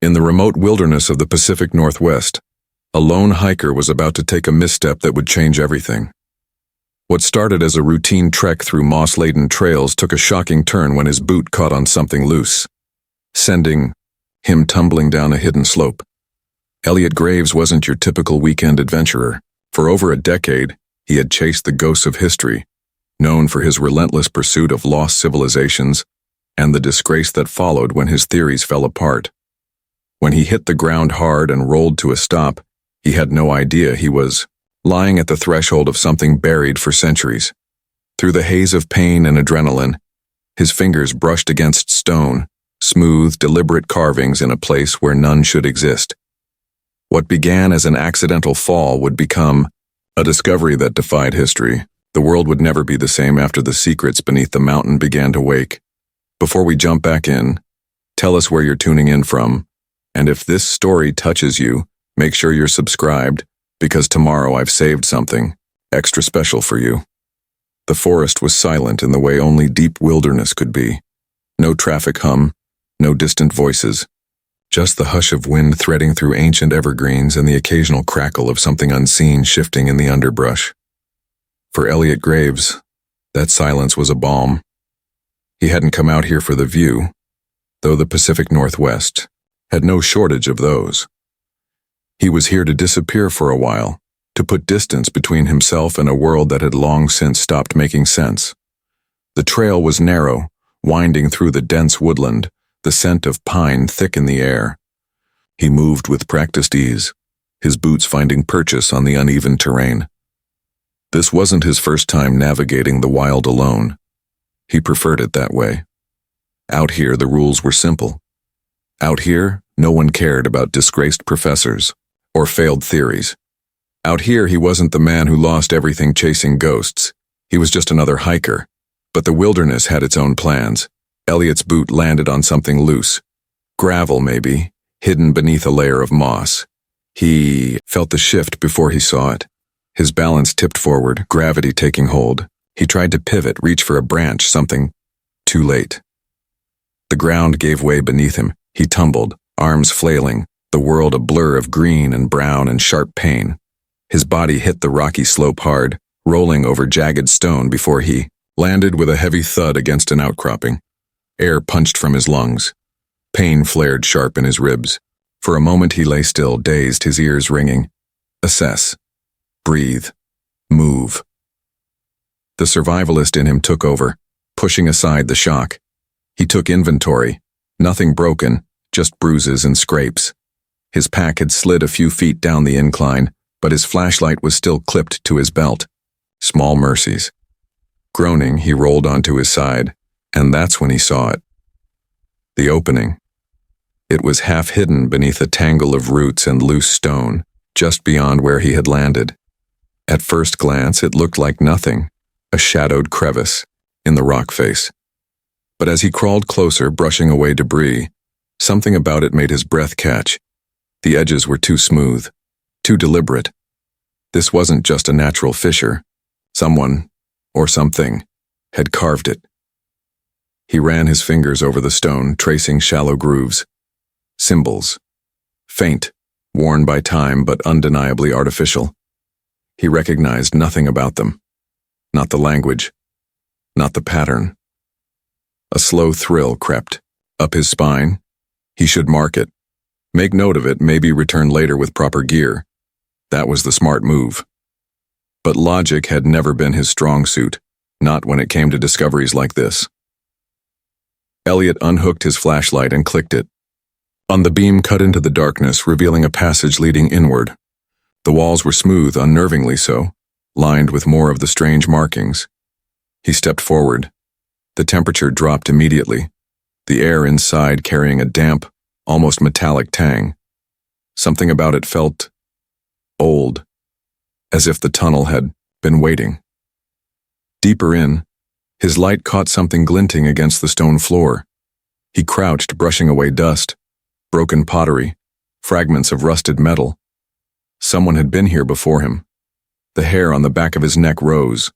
In the remote wilderness of the Pacific Northwest, a lone hiker was about to take a misstep that would change everything. What started as a routine trek through moss-laden trails took a shocking turn when his boot caught on something loose, sending him tumbling down a hidden slope. Elliot Graves wasn't your typical weekend adventurer. For over a decade, he had chased the ghosts of history, known for his relentless pursuit of lost civilizations and the disgrace that followed when his theories fell apart. When he hit the ground hard and rolled to a stop, he had no idea he was lying at the threshold of something buried for centuries. Through the haze of pain and adrenaline, his fingers brushed against stone, smooth, deliberate carvings in a place where none should exist. What began as an accidental fall would become a discovery that defied history. The world would never be the same after the secrets beneath the mountain began to wake. Before we jump back in, tell us where you're tuning in from, and if this story touches you, make sure you're subscribed, because tomorrow I've saved something extra special for you. The forest was silent in the way only deep wilderness could be. No traffic hum, no distant voices, just the hush of wind threading through ancient evergreens and the occasional crackle of something unseen shifting in the underbrush. For Elliot Graves, that silence was a balm. He hadn't come out here for the view, though the Pacific Northwest had no shortage of those. He was here to disappear for a while, to put distance between himself and a world that had long since stopped making sense. The trail was narrow, winding through the dense woodland, the scent of pine thick in the air. He moved with practiced ease, his boots finding purchase on the uneven terrain. This wasn't his first time navigating the wild alone. He preferred it that way. Out here, the rules were simple. Out here, no one cared about disgraced professors or failed theories. Out here, he wasn't the man who lost everything chasing ghosts. He was just another hiker. But the wilderness had its own plans. Elliot's boot landed on something loose. Gravel, maybe, hidden beneath a layer of moss. He felt the shift before he saw it. His balance tipped forward, gravity taking hold. He tried to pivot, reach for a branch, something. Too late. The ground gave way beneath him. He tumbled, arms flailing, the world a blur of green and brown and sharp pain. His body hit the rocky slope hard, rolling over jagged stone before he landed with a heavy thud against an outcropping. Air punched from his lungs. Pain flared sharp in his ribs. For a moment he lay still, dazed, his ears ringing. Assess. Breathe. Move. The survivalist in him took over, pushing aside the shock. He took inventory. Nothing broken, just bruises and scrapes. His pack had slid a few feet down the incline, but his flashlight was still clipped to his belt. Small mercies. Groaning, he rolled onto his side, and that's when he saw it. The opening. It was half hidden beneath a tangle of roots and loose stone, just beyond where he had landed. At first glance, it looked like nothing, a shadowed crevice in the rock face. But as he crawled closer, brushing away debris, something about it made his breath catch. The edges were too smooth, too deliberate. This wasn't just a natural fissure. Someone, or something, had carved it. He ran his fingers over the stone, tracing shallow grooves. Symbols. Faint, worn by time but undeniably artificial. He recognized nothing about them. Not the language. Not the pattern. A slow thrill crept up his spine. He should mark it. Make note of it, maybe return later with proper gear. That was the smart move. But logic had never been his strong suit, not when it came to discoveries like this. Elliot unhooked his flashlight and clicked it. On the beam cut into the darkness, revealing a passage leading inward. The walls were smooth, unnervingly so, lined with more of the strange markings. He stepped forward. The temperature dropped immediately, the air inside carrying a damp, almost metallic tang. Something about it felt old, as if the tunnel had been waiting. Deeper in, his light caught something glinting against the stone floor. He crouched, brushing away dust, broken pottery, fragments of rusted metal. Someone had been here before him. The hair on the back of his neck rose.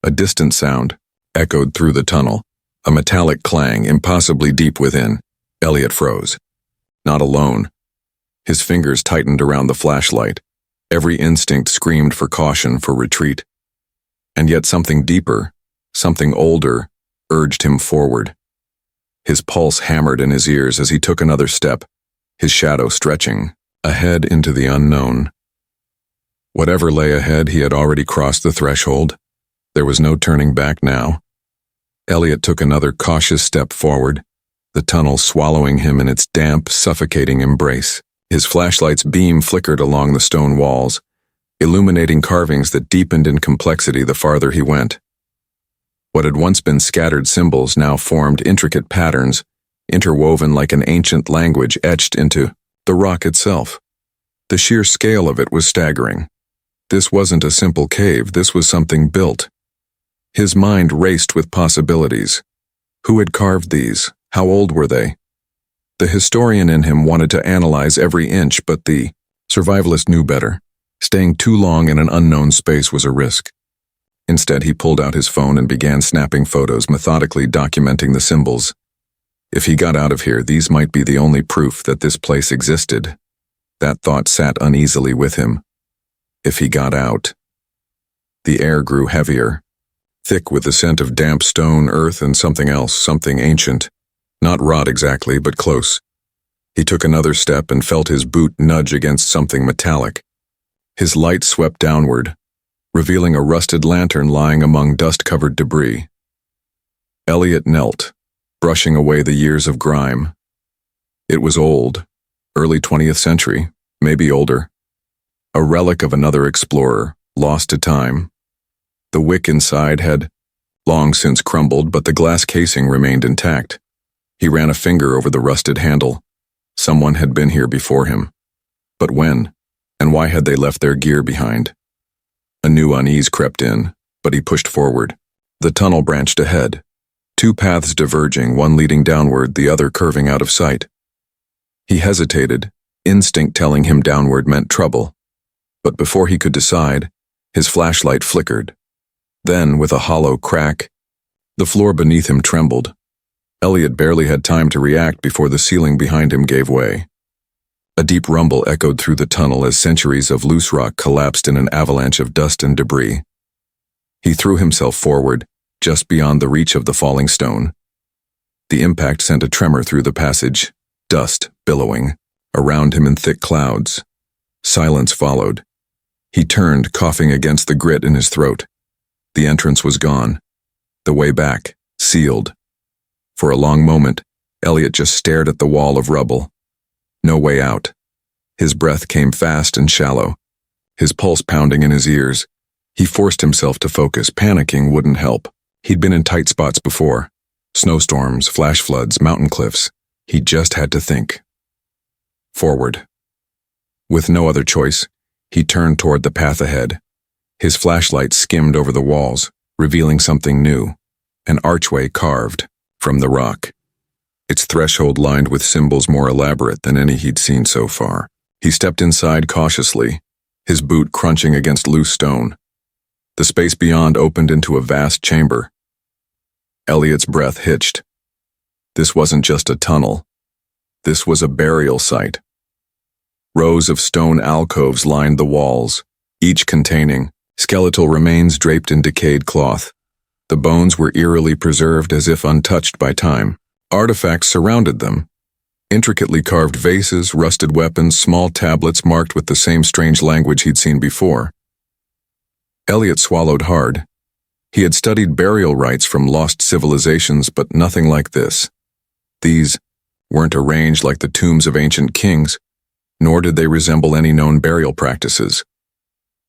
A distant sound echoed through the tunnel, a metallic clang impossibly deep within. Elliot froze. not alone. His fingers tightened around the flashlight. Every instinct screamed for caution, for retreat. And yet something deeper, something older, urged him forward. His pulse hammered in his ears as he took another step, his shadow stretching, ahead into the unknown. Whatever lay ahead, he had already crossed the threshold. There was no turning back now. Elliot took another cautious step forward, the tunnel swallowing him in its damp, suffocating embrace. His flashlight's beam flickered along the stone walls, illuminating carvings that deepened in complexity the farther he went. What had once been scattered symbols now formed intricate patterns, interwoven like an ancient language etched into the rock itself. The sheer scale of it was staggering. This wasn't a simple cave, this was something built. His mind raced with possibilities. Who had carved these? How old were they? The historian in him wanted to analyze every inch, but the survivalist knew better. Staying too long in an unknown space was a risk. Instead, he pulled out his phone and began snapping photos, methodically documenting the symbols. If he got out of here, these might be the only proof that this place existed. That thought sat uneasily with him. If he got out. The air grew heavier, thick with the scent of damp stone, earth, and something else, something ancient. Not rot exactly, but close. He took another step and felt his boot nudge against something metallic. His light swept downward, revealing a rusted lantern lying among dust-covered debris. Elliot knelt, brushing away the years of grime. It was old, early 20th century, maybe older. A relic of another explorer, lost to time. The wick inside had long since crumbled, but the glass casing remained intact. He ran a finger over the rusted handle. Someone had been here before him. But when? And why had they left their gear behind? A new unease crept in, but he pushed forward. The tunnel branched ahead, two paths diverging, one leading downward, the other curving out of sight. He hesitated, instinct telling him downward meant trouble. But before he could decide, his flashlight flickered. Then, with a hollow crack, the floor beneath him trembled. Elliot barely had time to react before the ceiling behind him gave way. A deep rumble echoed through the tunnel as centuries of loose rock collapsed in an avalanche of dust and debris. He threw himself forward, just beyond the reach of the falling stone. The impact sent a tremor through the passage, dust billowing around him in thick clouds. Silence followed. He turned, coughing against the grit in his throat. The entrance was gone. The way back, sealed. For a long moment, Elliot just stared at the wall of rubble. No way out. His breath came fast and shallow, his pulse pounding in his ears. He forced himself to focus. Panicking wouldn't help. He'd been in tight spots before. Snowstorms, flash floods, mountain cliffs. He just had to think. Forward. With no other choice, he turned toward the path ahead. His flashlight skimmed over the walls, revealing something new. An archway carved from the rock. Its threshold lined with symbols more elaborate than any he'd seen so far. He stepped inside cautiously, his boot crunching against loose stone. The space beyond opened into a vast chamber. Elliot's breath hitched. This wasn't just a tunnel. This was a burial site. Rows of stone alcoves lined the walls, each containing skeletal remains draped in decayed cloth. The bones were eerily preserved as if untouched by time. Artifacts surrounded them. Intricately carved vases, rusted weapons, small tablets marked with the same strange language he'd seen before. Elliot swallowed hard. He had studied burial rites from lost civilizations, but nothing like this. These weren't arranged like the tombs of ancient kings, nor did they resemble any known burial practices.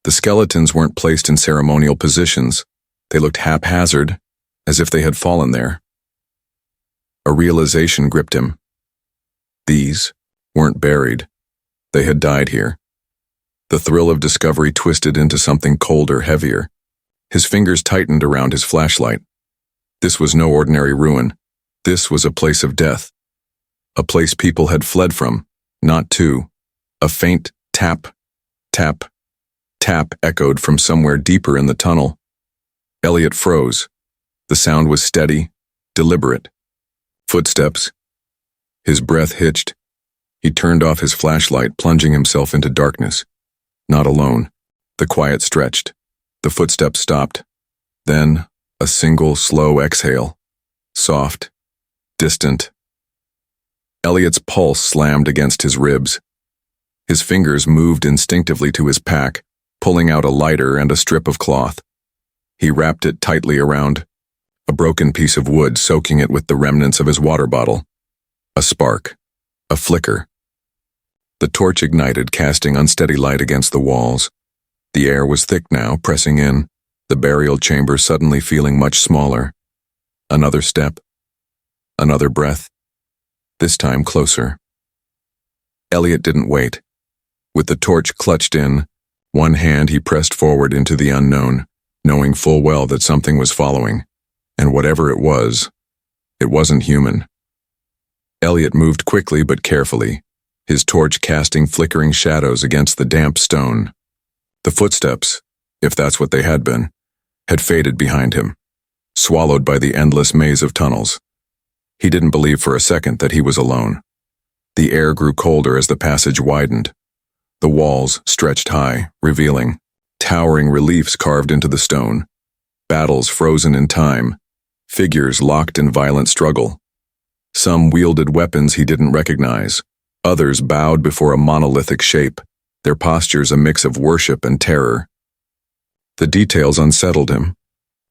The skeletons weren't placed in ceremonial positions. They looked haphazard, as if they had fallen there. A realization gripped him. These weren't buried. They had died here. The thrill of discovery twisted into something colder, heavier. His fingers tightened around his flashlight. This was no ordinary ruin. This was a place of death. A place people had fled from, not to. A faint tap, tap, tap echoed from somewhere deeper in the tunnel. Elliot froze. The sound was steady, deliberate. Footsteps. His breath hitched. He turned off his flashlight, plunging himself into darkness. Not alone. The quiet stretched. The footsteps stopped. Then, a single, slow exhale. Soft. Distant. Elliot's pulse slammed against his ribs. His fingers moved instinctively to his pack, pulling out a lighter and a strip of cloth. He wrapped it tightly around a broken piece of wood, soaking it with the remnants of his water bottle. A spark. A flicker. The torch ignited, casting unsteady light against the walls. The air was thick now, pressing in, the burial chamber suddenly feeling much smaller. Another step. Another breath. This time closer. Elliot didn't wait. With the torch clutched in, one hand he pressed forward into the unknown, knowing full well that something was following. And whatever it wasn't human. Elliot moved quickly but carefully, his torch casting flickering shadows against the damp stone. The footsteps, if that's what they had been, had faded behind him, swallowed by the endless maze of tunnels. He didn't believe for a second that he was alone. The air grew colder as the passage widened. The walls stretched high, revealing towering reliefs carved into the stone, battles frozen in time, figures locked in violent struggle. Some wielded weapons he didn't recognize, others bowed before a monolithic shape, their postures a mix of worship and terror. The details unsettled him.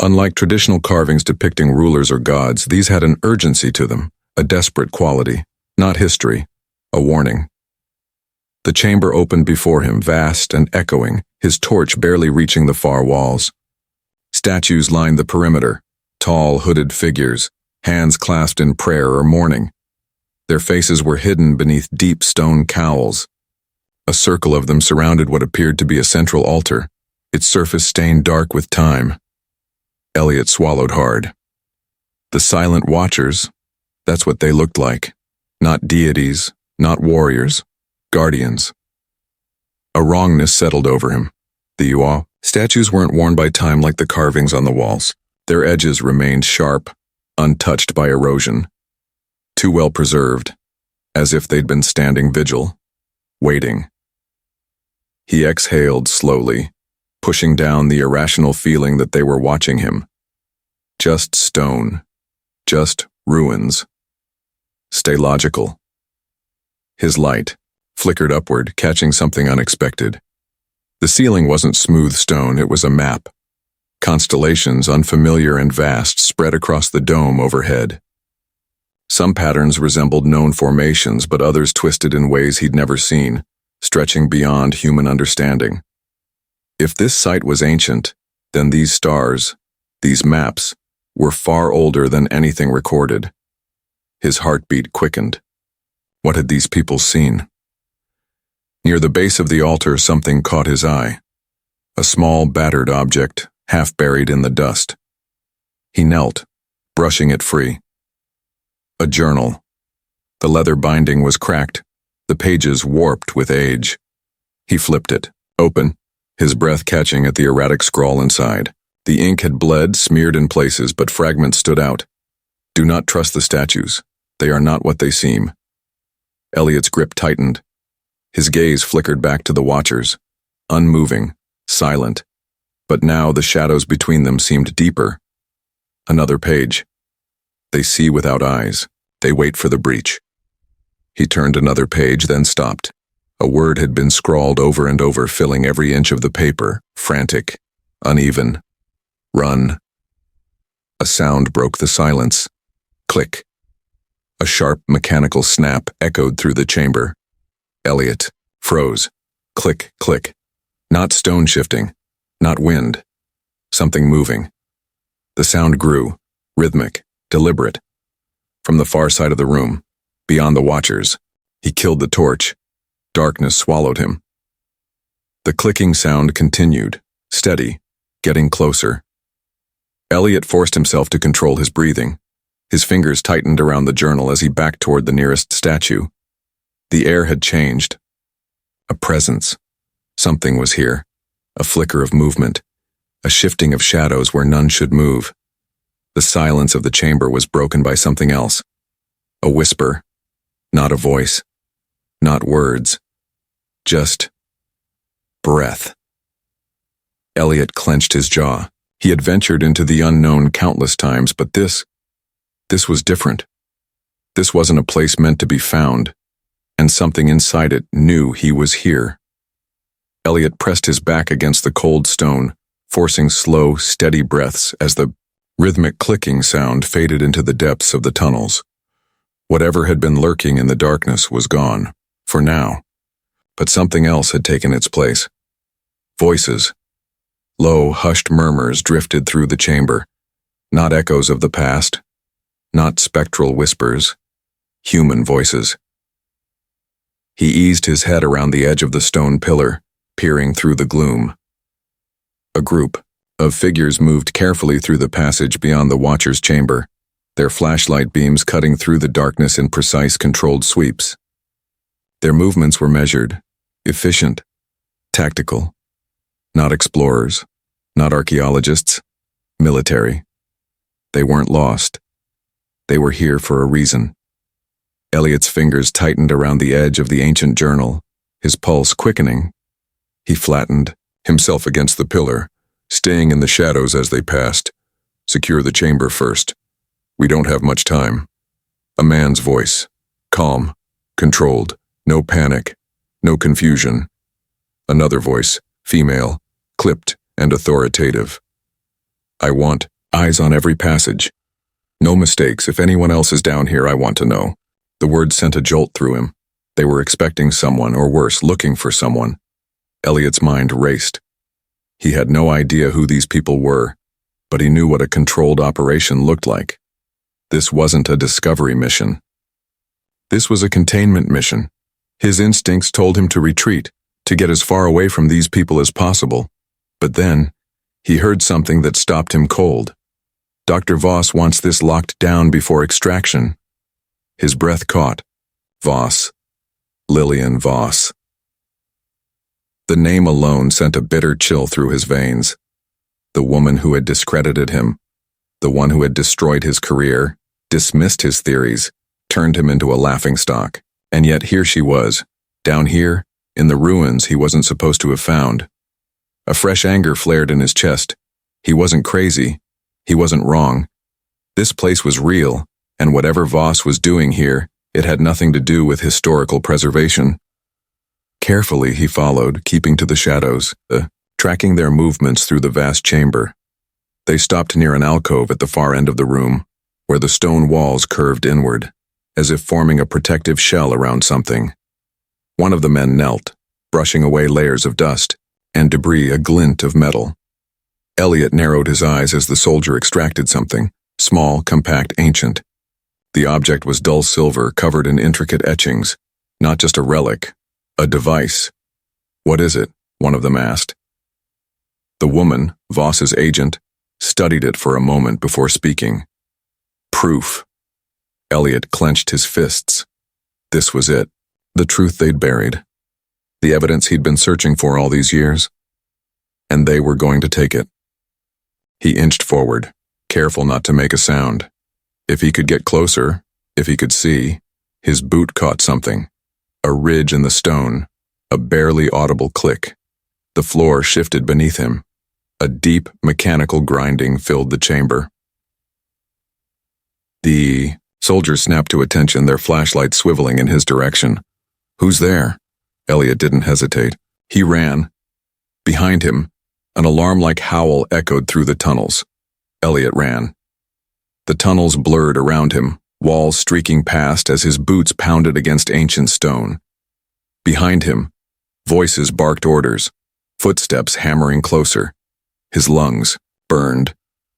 Unlike traditional carvings depicting rulers or gods, these had an urgency to them, a desperate quality, not history, a warning. The chamber opened before him, vast and echoing, his torch barely reaching the far walls. Statues lined the perimeter, tall, hooded figures, hands clasped in prayer or mourning. Their faces were hidden beneath deep stone cowls. A circle of them surrounded what appeared to be a central altar, its surface stained dark with time. Elliot swallowed hard. The silent watchers, that's what they looked like. Not deities, not warriors, guardians. A wrongness settled over him. The statues weren't worn by time like the carvings on the walls. Their edges remained sharp, untouched by erosion. Too well preserved, as if they'd been standing vigil, waiting. He exhaled slowly, pushing down the irrational feeling that they were watching him. Just stone. Just ruins. Stay logical. His light flickered upward, catching something unexpected. The ceiling wasn't smooth stone, it was a map. Constellations, unfamiliar and vast, spread across the dome overhead. Some patterns resembled known formations, but others twisted in ways he'd never seen, stretching beyond human understanding. If this site was ancient, then these stars, these maps, were far older than anything recorded. His heartbeat quickened. What had these people seen? Near the base of the altar, something caught his eye. A small, battered object, half buried in the dust. He knelt, brushing it free. A journal. The leather binding was cracked, the pages warped with age. He flipped it, open, his breath catching at the erratic scrawl inside. The ink had bled, smeared in places, but fragments stood out. Do not trust the statues. They are not what they seem. Elliot's grip tightened. His gaze flickered back to the watchers, unmoving, silent. But now the shadows between them seemed deeper. Another page. They see without eyes. They wait for the breach. He turned another page, then stopped. A word had been scrawled over and over, filling every inch of the paper, frantic, uneven. Run. A sound broke the silence. Click. A sharp, mechanical snap echoed through the chamber. Elliot froze. Click, click. Not stone shifting. Not wind. Something moving. The sound grew, rhythmic, deliberate. From the far side of the room, beyond the watchers, he killed the torch. Darkness swallowed him. The clicking sound continued, steady, getting closer. Elliot forced himself to control his breathing. His fingers tightened around the journal as he backed toward the nearest statue. The air had changed. A presence. Something was here. A flicker of movement. A shifting of shadows where none should move. The silence of the chamber was broken by something else. A whisper. Not a voice. Not words. Just breath. Elliot clenched his jaw. He had ventured into the unknown countless times, but this was different. This wasn't a place meant to be found, and something inside it knew he was here. Elliot pressed his back against the cold stone, forcing slow, steady breaths as the rhythmic clicking sound faded into the depths of the tunnels. Whatever had been lurking in the darkness was gone, for now, but something else had taken its place. Voices. Low, hushed murmurs drifted through the chamber, not echoes of the past, not spectral whispers, human voices. He eased his head around the edge of the stone pillar, peering through the gloom. A group of figures moved carefully through the passage beyond the watcher's chamber, their flashlight beams cutting through the darkness in precise, controlled sweeps. Their movements were measured, efficient, tactical. Not explorers, not archaeologists, military. They weren't lost. They were here for a reason. Elliot's fingers tightened around the edge of the ancient journal, his pulse quickening. He flattened himself against the pillar, staying in the shadows as they passed. Secure the chamber first. We don't have much time. A man's voice. Calm, controlled, no panic, no confusion. Another voice, female, clipped and authoritative. I want eyes on every passage. No mistakes. If anyone else is down here, I want to know. The words sent a jolt through him. They were expecting someone, or worse, looking for someone. Elliot's mind raced. He had no idea who these people were, but he knew what a controlled operation looked like. This wasn't a discovery mission. This was a containment mission. His instincts told him to retreat, to get as far away from these people as possible. But then, he heard something that stopped him cold. Dr. Voss wants this locked down before extraction. His breath caught. Voss. Lillian Voss. The name alone sent a bitter chill through his veins. The woman who had discredited him, the one who had destroyed his career, dismissed his theories, turned him into a laughingstock. And yet here she was, down here, in the ruins he wasn't supposed to have found. A fresh anger flared in his chest. He wasn't crazy. He wasn't wrong. This place was real, and whatever Voss was doing here, it had nothing to do with historical preservation. Carefully he followed, keeping to the shadows, tracking their movements through the vast chamber. They stopped near an alcove at the far end of the room, where the stone walls curved inward, as if forming a protective shell around something. One of the men knelt, brushing away layers of dust and debris, a glint of metal. Elliot narrowed his eyes as the soldier extracted something, small, compact, ancient. The object was dull silver covered in intricate etchings, not just a relic, a device. What is it? One of them asked. The woman, Voss's agent, studied it for a moment before speaking. Proof. Elliot clenched his fists. This was it, the truth they'd buried. The evidence he'd been searching for all these years. And they were going to take it. He inched forward, careful not to make a sound. If he could get closer, if he could see, his boot caught something. A ridge in the stone, a barely audible click. The floor shifted beneath him. A deep, mechanical grinding filled the chamber. The soldiers snapped to attention, their flashlights swiveling in his direction. Who's there? Elliot didn't hesitate. He ran. Behind him, an alarm-like howl echoed through the tunnels. Elliot ran. The tunnels blurred around him, walls streaking past as his boots pounded against ancient stone. Behind him, voices barked orders, footsteps hammering closer. His lungs burned,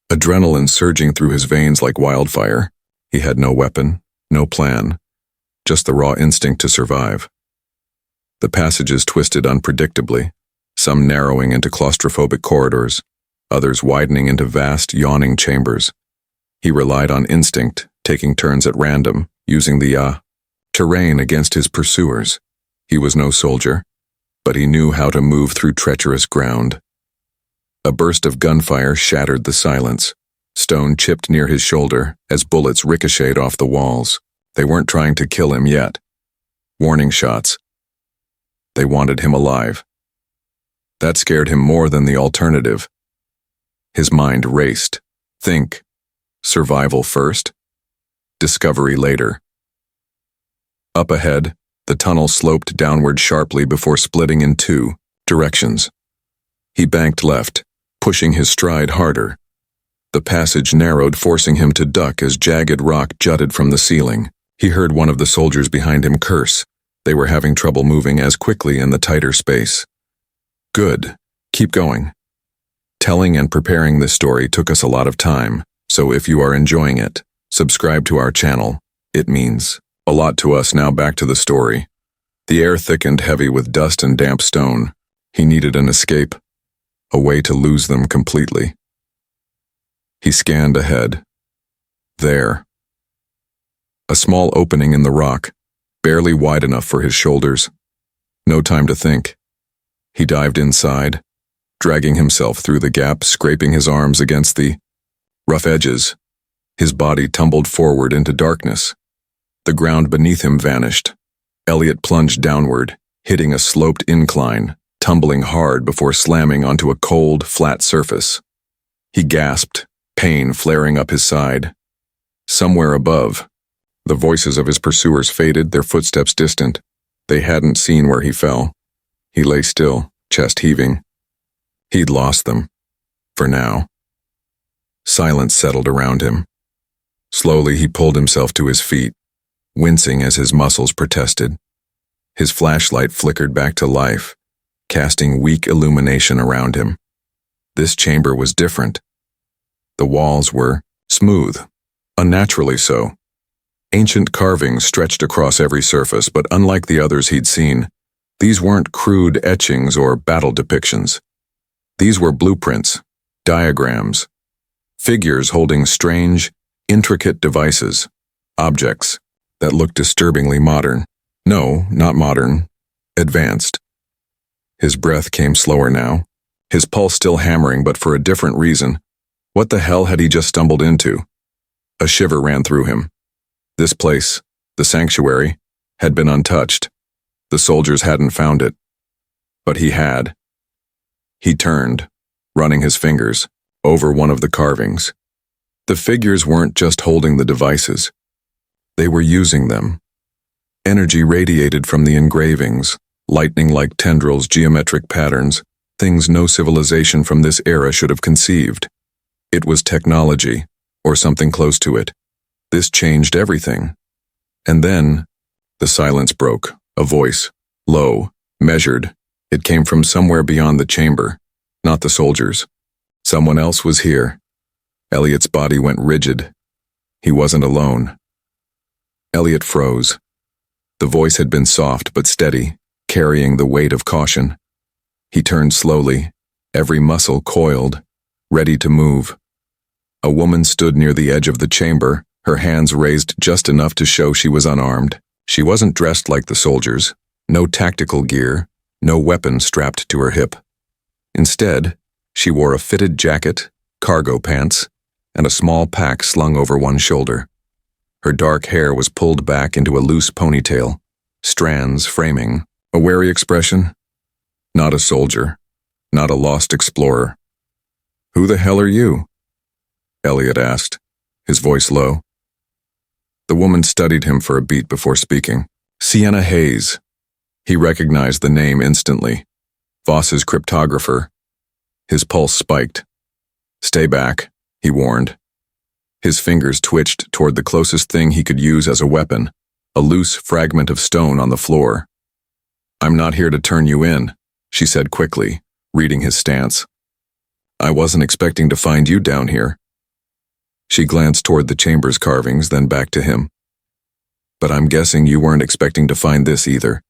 adrenaline surging through his veins like wildfire. He had no weapon, no plan, just the raw instinct to survive. The passages twisted unpredictably, some narrowing into claustrophobic corridors, others widening into vast, yawning chambers. He relied on instinct, taking turns at random, using the terrain against his pursuers. He was no soldier, but he knew how to move through treacherous ground. A burst of gunfire shattered the silence. Stone chipped near his shoulder as bullets ricocheted off the walls. They weren't trying to kill him yet. Warning shots. They wanted him alive. That scared him more than the alternative. His mind raced. Think. Survival first. Discovery later. Up ahead, the tunnel sloped downward sharply before splitting in two directions. He banked left, pushing his stride harder. The passage narrowed, forcing him to duck as jagged rock jutted from the ceiling. He heard one of the soldiers behind him curse. They were having trouble moving as quickly in the tighter space. Good. Keep going. Telling and preparing this story took us a lot of time, so if you are enjoying it, subscribe to our channel. It means a lot to us. Now back to the story. The air thickened heavy with dust and damp stone. He needed an escape, a way to lose them completely. He scanned ahead. There. A small opening in the rock, barely wide enough for his shoulders. No time to think. He dived inside, dragging himself through the gap, scraping his arms against the rough edges. His body tumbled forward into darkness. The ground beneath him vanished. Elliot plunged downward, hitting a sloped incline, tumbling hard before slamming onto a cold, flat surface. He gasped, pain flaring up his side. Somewhere above, the voices of his pursuers faded, their footsteps distant. They hadn't seen where he fell. He lay still, chest heaving. He'd lost them. For now. Silence settled around him. Slowly he pulled himself to his feet, wincing as his muscles protested. His flashlight flickered back to life, casting weak illumination around him. This chamber was different. The walls were smooth, unnaturally so. Ancient carvings stretched across every surface, but unlike the others he'd seen, these weren't crude etchings or battle depictions. These were blueprints, diagrams, figures holding strange, intricate devices, objects that looked disturbingly modern. No, not modern, advanced. His breath came slower now, his pulse still hammering, but for a different reason. What the hell had he just stumbled into? A shiver ran through him. This place, the sanctuary, had been untouched. The soldiers hadn't found it. But he had. He turned, running his fingers over one of the carvings. The figures weren't just holding the devices. They were using them. Energy radiated from the engravings, lightning-like tendrils, geometric patterns, things no civilization from this era should have conceived. It was technology, or something close to it. This changed everything. And then, the silence broke. A voice, low, measured. It came from somewhere beyond the chamber, not the soldiers. Someone else was here. Elliot's body went rigid. He wasn't alone. Elliot froze. The voice had been soft but steady, carrying the weight of caution. He turned slowly, every muscle coiled, ready to move. A woman stood near the edge of the chamber, her hands raised just enough to show she was unarmed. She wasn't dressed like the soldiers, no tactical gear, no weapon strapped to her hip. Instead, she wore a fitted jacket, cargo pants, and a small pack slung over one shoulder. Her dark hair was pulled back into a loose ponytail, strands framing a wary expression. Not a soldier, not a lost explorer. "Who the hell are you?" Elliot asked, his voice low. The woman studied him for a beat before speaking. Sienna Hayes. He recognized the name instantly. Voss's cryptographer. His pulse spiked. "Stay back," he warned. His fingers twitched toward the closest thing he could use as a weapon, a loose fragment of stone on the floor. "I'm not here to turn you in," she said quickly, reading his stance. "I wasn't expecting to find you down here." She glanced toward the chamber's carvings, then back to him. "But I'm guessing you weren't expecting to find this either."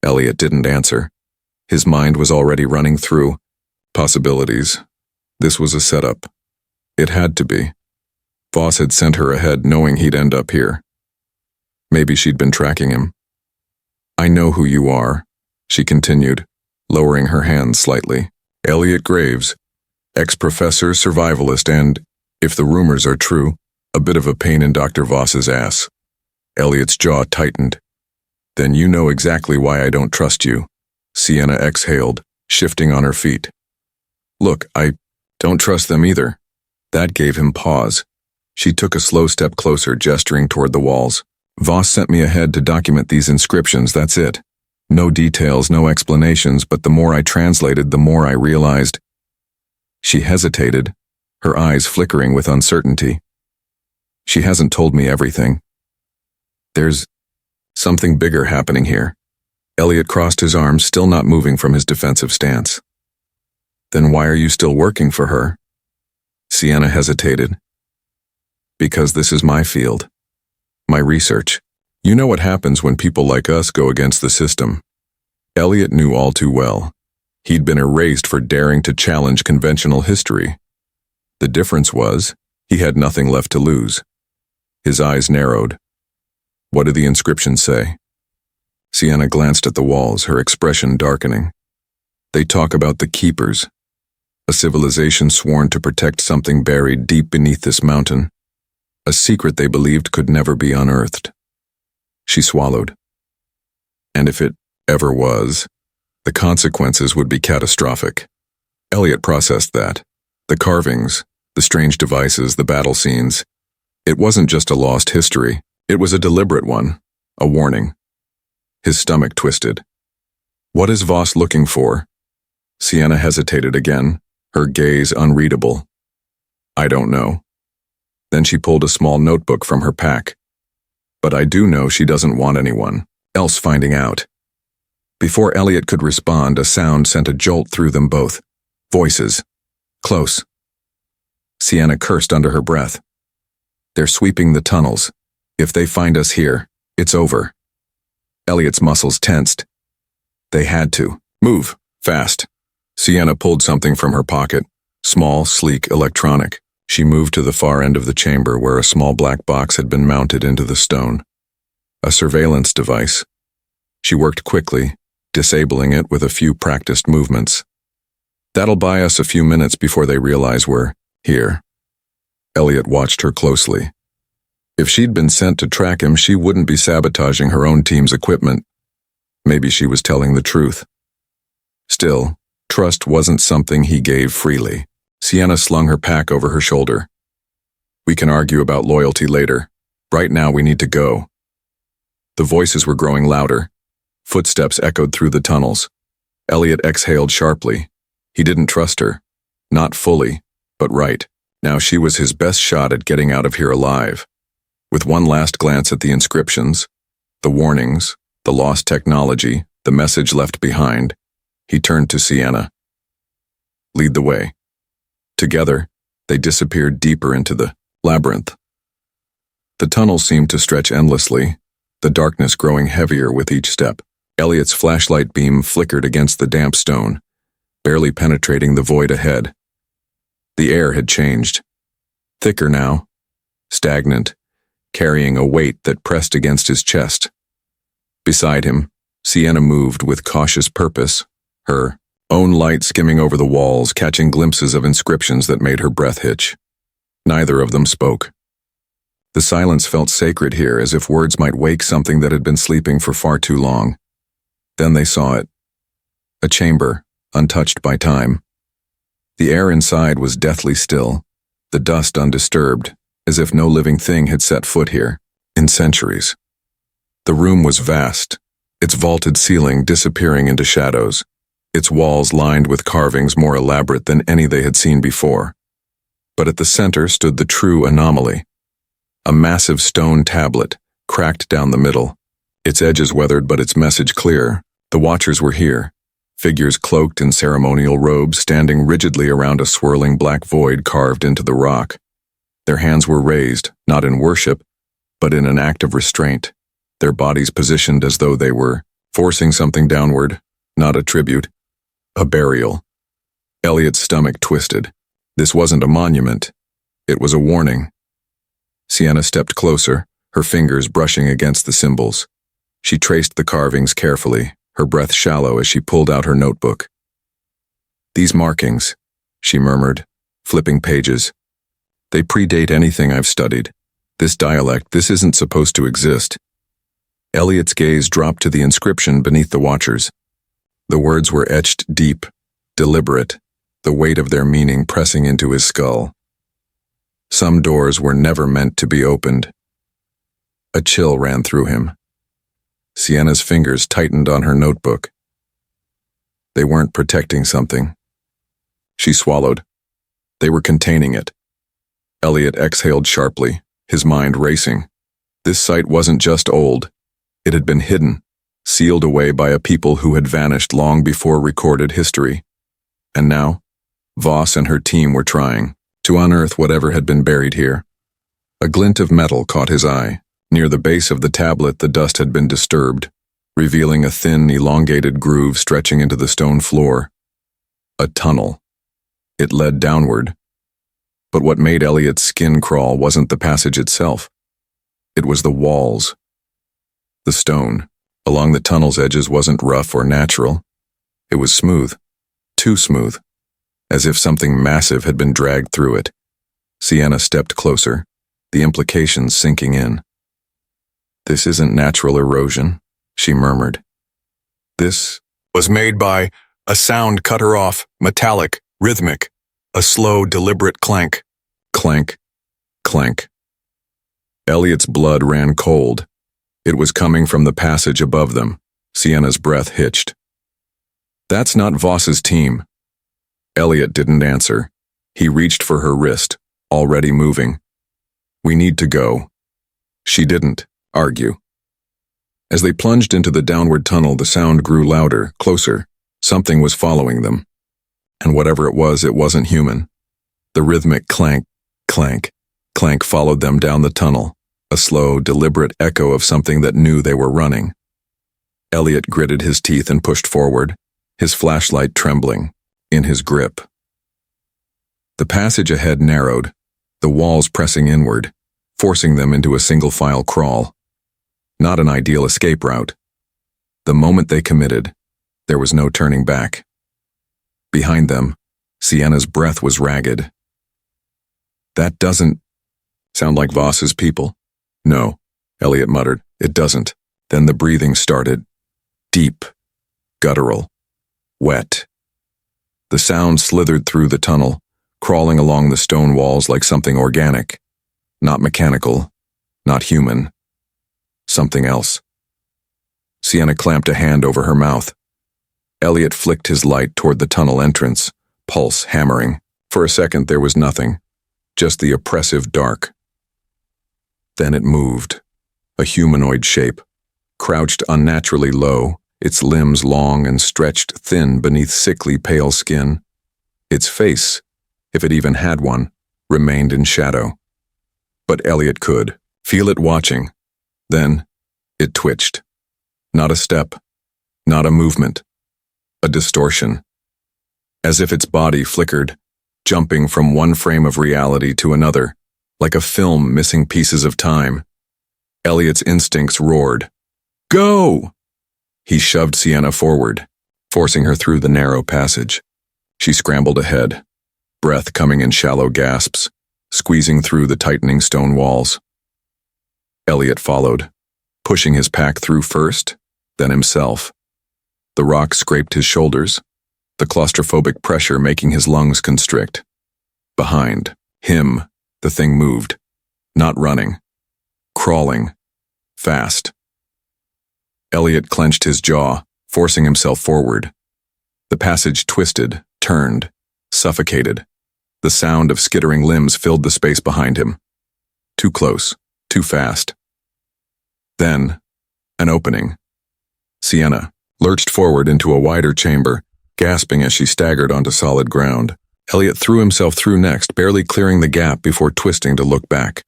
Elliot didn't answer. His mind was already running through possibilities. This was a setup. It had to be. Voss had sent her ahead knowing he'd end up here. Maybe she'd been tracking him. "I know who you are," she continued, lowering her hands slightly. "Elliot Graves, ex-professor, survivalist, and, if the rumors are true, a bit of a pain in Dr. Voss's ass." Elliot's jaw tightened. Then you know exactly why I don't trust you. Sienna exhaled, shifting on her feet. Look, I don't trust them either. That gave him pause. She took a slow step closer, gesturing toward the walls. Voss sent me ahead to document these inscriptions, that's it. No details, no explanations, but the more I translated, the more I realized. She hesitated, her eyes flickering with uncertainty. She hasn't told me everything. There's something bigger happening here. Elliot crossed his arms, still not moving from his defensive stance. Then why are you still working for her? Sienna hesitated. Because this is my field. My research. You know what happens when people like us go against the system. Elliot knew all too well. He'd been erased for daring to challenge conventional history. The difference was, he had nothing left to lose. His eyes narrowed. What do the inscriptions say? Sienna glanced at the walls, her expression darkening. They talk about the Keepers, a civilization sworn to protect something buried deep beneath this mountain, a secret they believed could never be unearthed. She swallowed. And if it ever was, the consequences would be catastrophic. Elliot processed that. The carvings, the strange devices, the battle scenes. It wasn't just a lost history, it was a deliberate one, a warning. His stomach twisted. What is Voss looking for? Sienna hesitated again, her gaze unreadable. I don't know. Then she pulled a small notebook from her pack. But I do know she doesn't want anyone else finding out. Before Elliot could respond, a sound sent a jolt through them both. Voices. Close. Sienna cursed under her breath. They're sweeping the tunnels. If they find us here, it's over. Elliot's muscles tensed. They had to. Move. Fast. Sienna pulled something from her pocket. Small, sleek, electronic. She moved to the far end of the chamber where a small black box had been mounted into the stone. A surveillance device. She worked quickly, disabling it with a few practiced movements. That'll buy us a few minutes before they realize we're here. Elliot watched her closely. If she'd been sent to track him, she wouldn't be sabotaging her own team's equipment. Maybe she was telling the truth. Still, trust wasn't something he gave freely. Sienna slung her pack over her shoulder. We can argue about loyalty later. Right now we need to go. The voices were growing louder. Footsteps echoed through the tunnels. Elliot exhaled sharply. He didn't trust her. Not fully, but right. Now she was his best shot at getting out of here alive. With one last glance at the inscriptions, the warnings, the lost technology, the message left behind, he turned to Sienna. Lead the way. Together, they disappeared deeper into the labyrinth. The tunnel seemed to stretch endlessly, the darkness growing heavier with each step. Elliot's flashlight beam flickered against the damp stone, barely penetrating the void ahead. The air had changed. Thicker now, stagnant, carrying a weight that pressed against his chest. Beside him, Sienna moved with cautious purpose, her own light skimming over the walls, catching glimpses of inscriptions that made her breath hitch. Neither of them spoke. The silence felt sacred here, as if words might wake something that had been sleeping for far too long. Then they saw it. A chamber, untouched by time. The air inside was deathly still, the dust undisturbed, as if no living thing had set foot here in centuries. The room was vast, its vaulted ceiling disappearing into shadows, its walls lined with carvings more elaborate than any they had seen before. But at the center stood the true anomaly. A massive stone tablet, cracked down the middle, its edges weathered but its message clear. The Watchers were here, figures cloaked in ceremonial robes standing rigidly around a swirling black void carved into the rock. Their hands were raised, not in worship, but in an act of restraint, their bodies positioned as though they were forcing something downward, not a tribute, a burial. Elliot's stomach twisted. This wasn't a monument. It was a warning. Sienna stepped closer, her fingers brushing against the symbols. She traced the carvings carefully, her breath shallow as she pulled out her notebook. These markings, she murmured, flipping pages. They predate anything I've studied. This dialect, this isn't supposed to exist. Elliot's gaze dropped to the inscription beneath the watchers. The words were etched deep, deliberate, the weight of their meaning pressing into his skull. Some doors were never meant to be opened. A chill ran through him. Sienna's fingers tightened on her notebook. They weren't protecting something. She swallowed. They were containing it. Elliot exhaled sharply, his mind racing. This site wasn't just old. It had been hidden, sealed away by a people who had vanished long before recorded history. And now, Voss and her team were trying to unearth whatever had been buried here. A glint of metal caught his eye. Near the base of the tablet, the dust had been disturbed, revealing a thin, elongated groove stretching into the stone floor. A tunnel. It led downward. But what made Elliot's skin crawl wasn't the passage itself. It was the walls. The stone, along the tunnel's edges, wasn't rough or natural. It was smooth. Too smooth. As if something massive had been dragged through it. Sienna stepped closer, the implications sinking in. "This isn't natural erosion," she murmured. "This was made by..." A sound cut her off, metallic, rhythmic. A slow, deliberate clank. Clank. Clank. Elliot's blood ran cold. It was coming from the passage above them. Sienna's breath hitched. "That's not Voss's team." Elliot didn't answer. He reached for her wrist, already moving. "We need to go." She didn't argue. As they plunged into the downward tunnel, the sound grew louder, closer. Something was following them. And whatever it wasn't human. The rhythmic clank, clank, clank followed them down the tunnel, a slow, deliberate echo of something that knew they were running. Elliot gritted his teeth and pushed forward, his flashlight trembling, in his grip. The passage ahead narrowed, the walls pressing inward, forcing them into a single-file crawl. Not an ideal escape route. The moment they committed, there was no turning back. Behind them, Sienna's breath was ragged. "That doesn't sound like Voss's people." "No," Elliot muttered. "It doesn't." Then the breathing started. Deep, guttural, wet. The sound slithered through the tunnel, crawling along the stone walls like something organic. Not mechanical, not human. Something else. Sienna clamped a hand over her mouth. Elliot flicked his light toward the tunnel entrance, pulse hammering. For a second there was nothing, just the oppressive dark. Then it moved. A humanoid shape, crouched unnaturally low, its limbs long and stretched thin beneath sickly pale skin. Its face, if it even had one, remained in shadow. But Elliot could feel it watching. Then it twitched. Not a step, not a movement. A distortion. As if its body flickered, jumping from one frame of reality to another, like a film missing pieces of time. Elliot's instincts roared. "Go!" He shoved Sienna forward, forcing her through the narrow passage. She scrambled ahead, breath coming in shallow gasps, squeezing through the tightening stone walls. Elliot followed, pushing his pack through first, then himself. The rock scraped his shoulders, the claustrophobic pressure making his lungs constrict. Behind him, the thing moved, not running, crawling, fast. Elliot clenched his jaw, forcing himself forward. The passage twisted, turned, suffocated. The sound of skittering limbs filled the space behind him. Too close, too fast. Then, an opening. Sienna lurched forward into a wider chamber, gasping as she staggered onto solid ground. Elliot threw himself through next, barely clearing the gap before twisting to look back.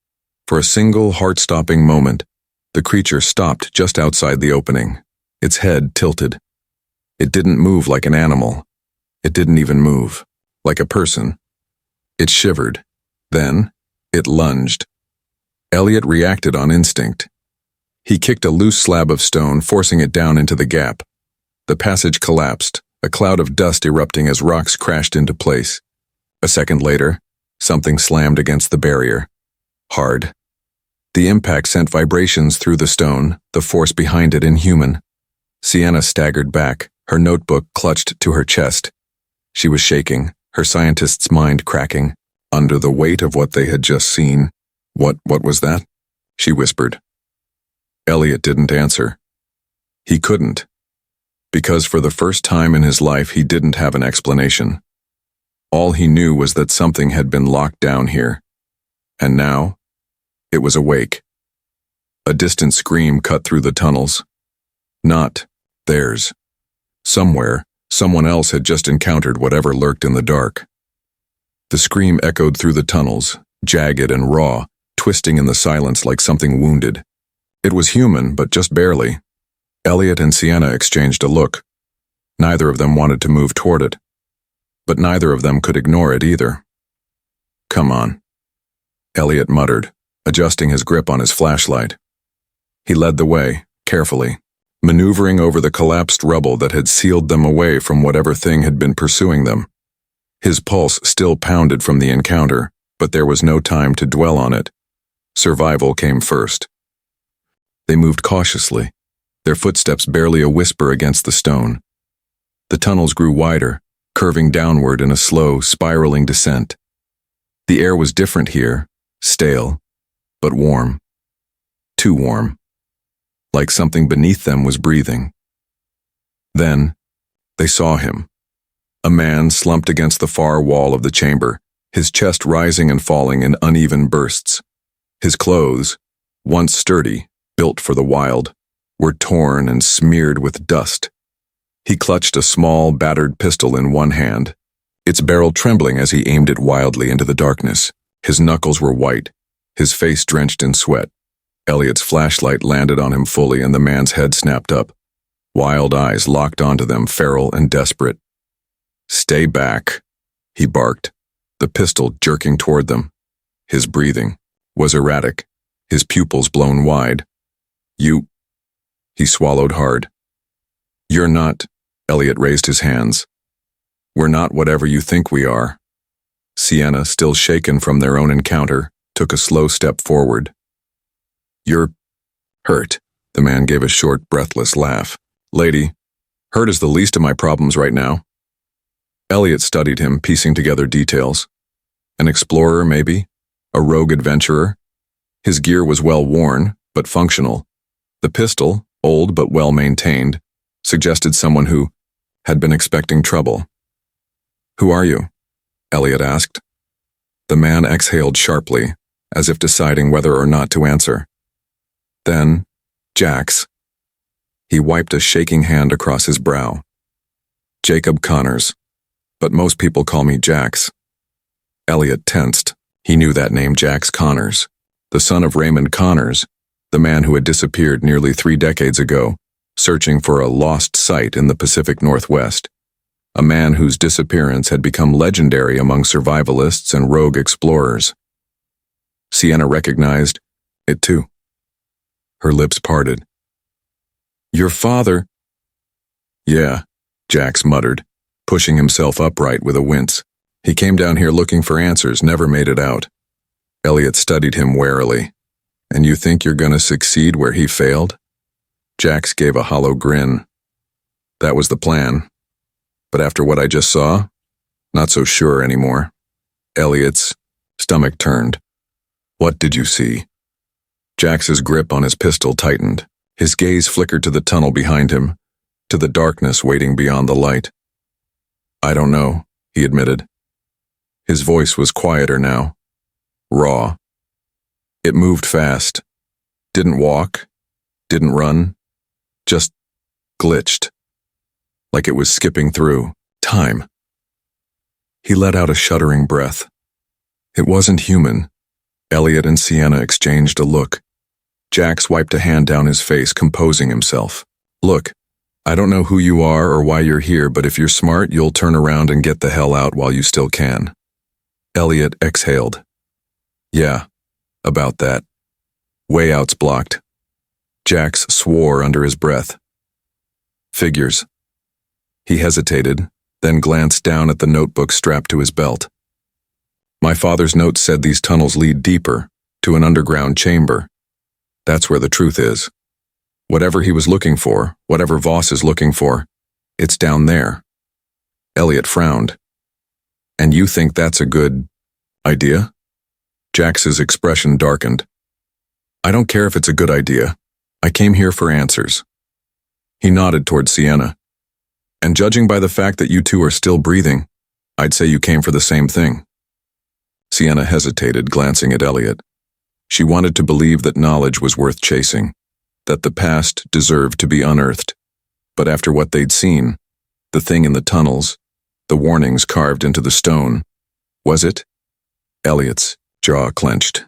For a single, heart-stopping moment, the creature stopped just outside the opening, its head tilted. It didn't move like an animal. It didn't even move like a person. It shivered. Then, it lunged. Elliot reacted on instinct. He kicked a loose slab of stone, forcing it down into the gap. The passage collapsed, a cloud of dust erupting as rocks crashed into place. A second later, something slammed against the barrier. Hard. The impact sent vibrations through the stone, the force behind it inhuman. Sienna staggered back, her notebook clutched to her chest. She was shaking, her scientist's mind cracking, under the weight of what they had just seen. What was that? She whispered. Elliot didn't answer. He couldn't. Because for the first time in his life he didn't have an explanation. All he knew was that something had been locked down here. And now, it was awake. A distant scream cut through the tunnels. Not theirs. Somewhere, someone else had just encountered whatever lurked in the dark. The scream echoed through the tunnels, jagged and raw, twisting in the silence like something wounded. It was human, but just barely. Elliot and Sienna exchanged a look. Neither of them wanted to move toward it. But neither of them could ignore it either. "Come on," Elliot muttered, adjusting his grip on his flashlight. He led the way, carefully, maneuvering over the collapsed rubble that had sealed them away from whatever thing had been pursuing them. His pulse still pounded from the encounter, but there was no time to dwell on it. Survival came first. They moved cautiously, their footsteps barely a whisper against the stone. The tunnels grew wider, curving downward in a slow, spiraling descent. The air was different here, stale, but warm. Too warm. Like something beneath them was breathing. Then, they saw him. A man slumped against the far wall of the chamber, his chest rising and falling in uneven bursts. His clothes, once sturdy, built for the wild, were torn and smeared with dust. He clutched a small, battered pistol in one hand, its barrel trembling as he aimed it wildly into the darkness. His knuckles were white, his face drenched in sweat. Elliot's flashlight landed on him fully and the man's head snapped up. Wild eyes locked onto them, feral and desperate. "Stay back," he barked, the pistol jerking toward them. His breathing was erratic, his pupils blown wide. He swallowed hard. "You're not," Elliot raised his hands. "We're not whatever you think we are." Sienna, still shaken from their own encounter, took a slow step forward. "You're hurt," the man gave a short, breathless laugh. "Lady, hurt is the least of my problems right now." Elliot studied him, piecing together details. An explorer, maybe? A rogue adventurer? His gear was well worn, but functional. The pistol, old but well maintained, suggested someone who had been expecting trouble. "Who are you?" Elliot asked. The man exhaled sharply, as if deciding whether or not to answer. Then, Jax. He wiped a shaking hand across his brow. "Jacob Connors, but most people call me Jax." Elliot tensed. He knew that name, Jax Connors, the son of Raymond Connors, the man who had disappeared nearly 3 decades ago, searching for a lost site in the Pacific Northwest. A man whose disappearance had become legendary among survivalists and rogue explorers. Sienna recognized it too. Her lips parted. "Your father—" "Yeah," Jax muttered, pushing himself upright with a wince. "He came down here looking for answers, never made it out." Elliot studied him warily. "And you think you're gonna succeed where he failed?" Jax gave a hollow grin. "That was the plan. But after what I just saw, not so sure anymore." Elliot's stomach turned. "What did you see?" Jax's grip on his pistol tightened. His gaze flickered to the tunnel behind him, to the darkness waiting beyond the light. "I don't know," he admitted. His voice was quieter now, raw. "It moved fast. Didn't walk, didn't run, just glitched. Like it was skipping through time." He let out a shuddering breath. It wasn't human. Elliot and Sienna exchanged a look. Jax wiped a hand down his face, composing himself. "Look, I don't know who you are or why you're here, but if you're smart, you'll turn around and get the hell out while you still can." Elliot exhaled. "Yeah, about that. Way out's blocked." Jax swore under his breath. "Figures." He hesitated, then glanced down at the notebook strapped to his belt. "My father's notes said these tunnels lead deeper, to an underground chamber." That's where the truth is. Whatever he was looking for, whatever Voss is looking for, it's down there. Elliot frowned. And you think that's a good idea? Jax's expression darkened. I don't care if it's a good idea. I came here for answers. He nodded toward Sienna. And judging by the fact that you two are still breathing, I'd say you came for the same thing. Sienna hesitated, glancing at Elliot. She wanted to believe that knowledge was worth chasing, that the past deserved to be unearthed. But after what they'd seen, the thing in the tunnels, the warnings carved into the stone, was it? Elliot's jaw clenched.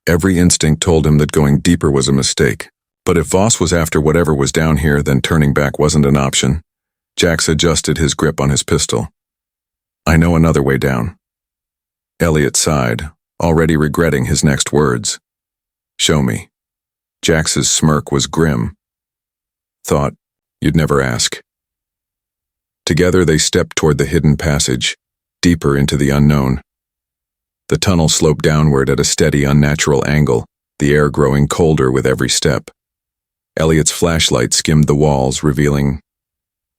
Every instinct told him that going deeper was a mistake. But if Voss was after whatever was down here, then turning back wasn't an option. Jax adjusted his grip on his pistol. I know another way down. Elliot sighed, already regretting his next words. Show me. Jax's smirk was grim. Thought you'd never ask. Together they stepped toward the hidden passage, deeper into the unknown. The tunnel sloped downward at a steady, unnatural angle, the air growing colder with every step. Elliot's flashlight skimmed the walls, revealing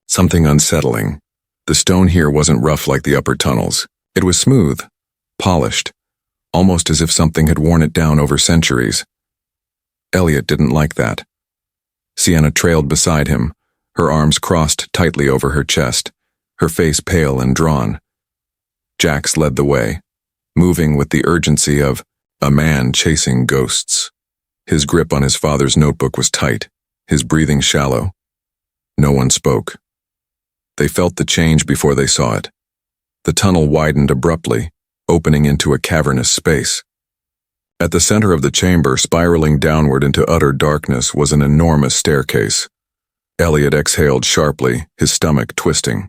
something unsettling. The stone here wasn't rough like the upper tunnels. It was smooth, polished, almost as if something had worn it down over centuries. Elliot didn't like that. Sienna trailed beside him, her arms crossed tightly over her chest, her face pale and drawn. Jax led the way, moving with the urgency of a man chasing ghosts. His grip on his father's notebook was tight, his breathing shallow. No one spoke. They felt the change before they saw it. The tunnel widened abruptly, opening into a cavernous space. At the center of the chamber, spiraling downward into utter darkness, was an enormous staircase. Elliot exhaled sharply, his stomach twisting.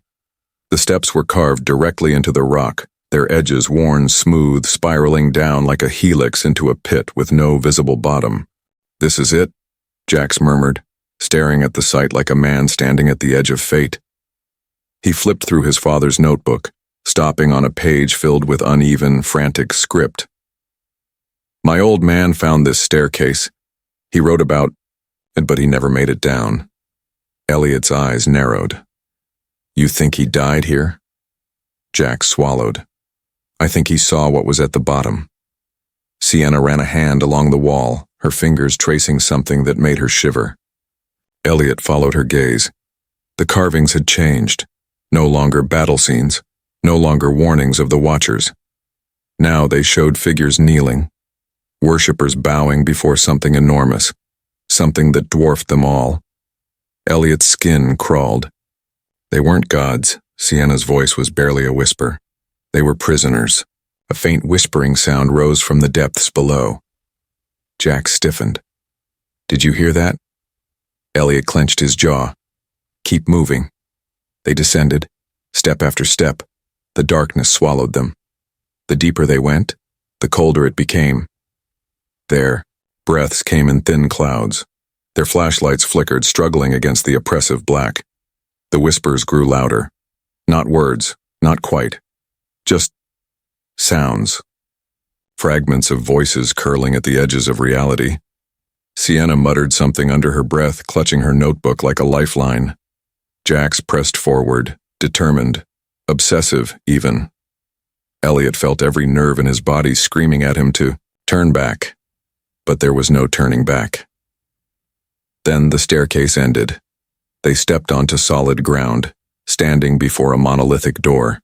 The steps were carved directly into the rock, their edges worn smooth, spiraling down like a helix into a pit with no visible bottom. This is it, Jax murmured, staring at the sight like a man standing at the edge of fate. He flipped through his father's notebook, stopping on a page filled with uneven, frantic script. My old man found this staircase. He wrote about it, but he never made it down. Elliot's eyes narrowed. You think he died here? Jax swallowed. I think he saw what was at the bottom. Sienna ran a hand along the wall, her fingers tracing something that made her shiver. Elliot followed her gaze. The carvings had changed. No longer battle scenes, no longer warnings of the Watchers. Now they showed figures kneeling, worshippers bowing before something enormous, something that dwarfed them all. Elliot's skin crawled. They weren't gods. Sienna's voice was barely a whisper. They were prisoners. A faint whispering sound rose from the depths below. Jax stiffened. Did you hear that? Elliot clenched his jaw. Keep moving. They descended, step after step. The darkness swallowed them. The deeper they went, the colder it became. Their breaths came in thin clouds. Their flashlights flickered, struggling against the oppressive black. The whispers grew louder. Not words, not quite. Just sounds. Fragments of voices curling at the edges of reality. Sienna muttered something under her breath, clutching her notebook like a lifeline. Jax pressed forward, determined, obsessive even. Elliot felt every nerve in his body screaming at him to turn back, but there was no turning back. Then the staircase ended. They stepped onto solid ground, standing before a monolithic door.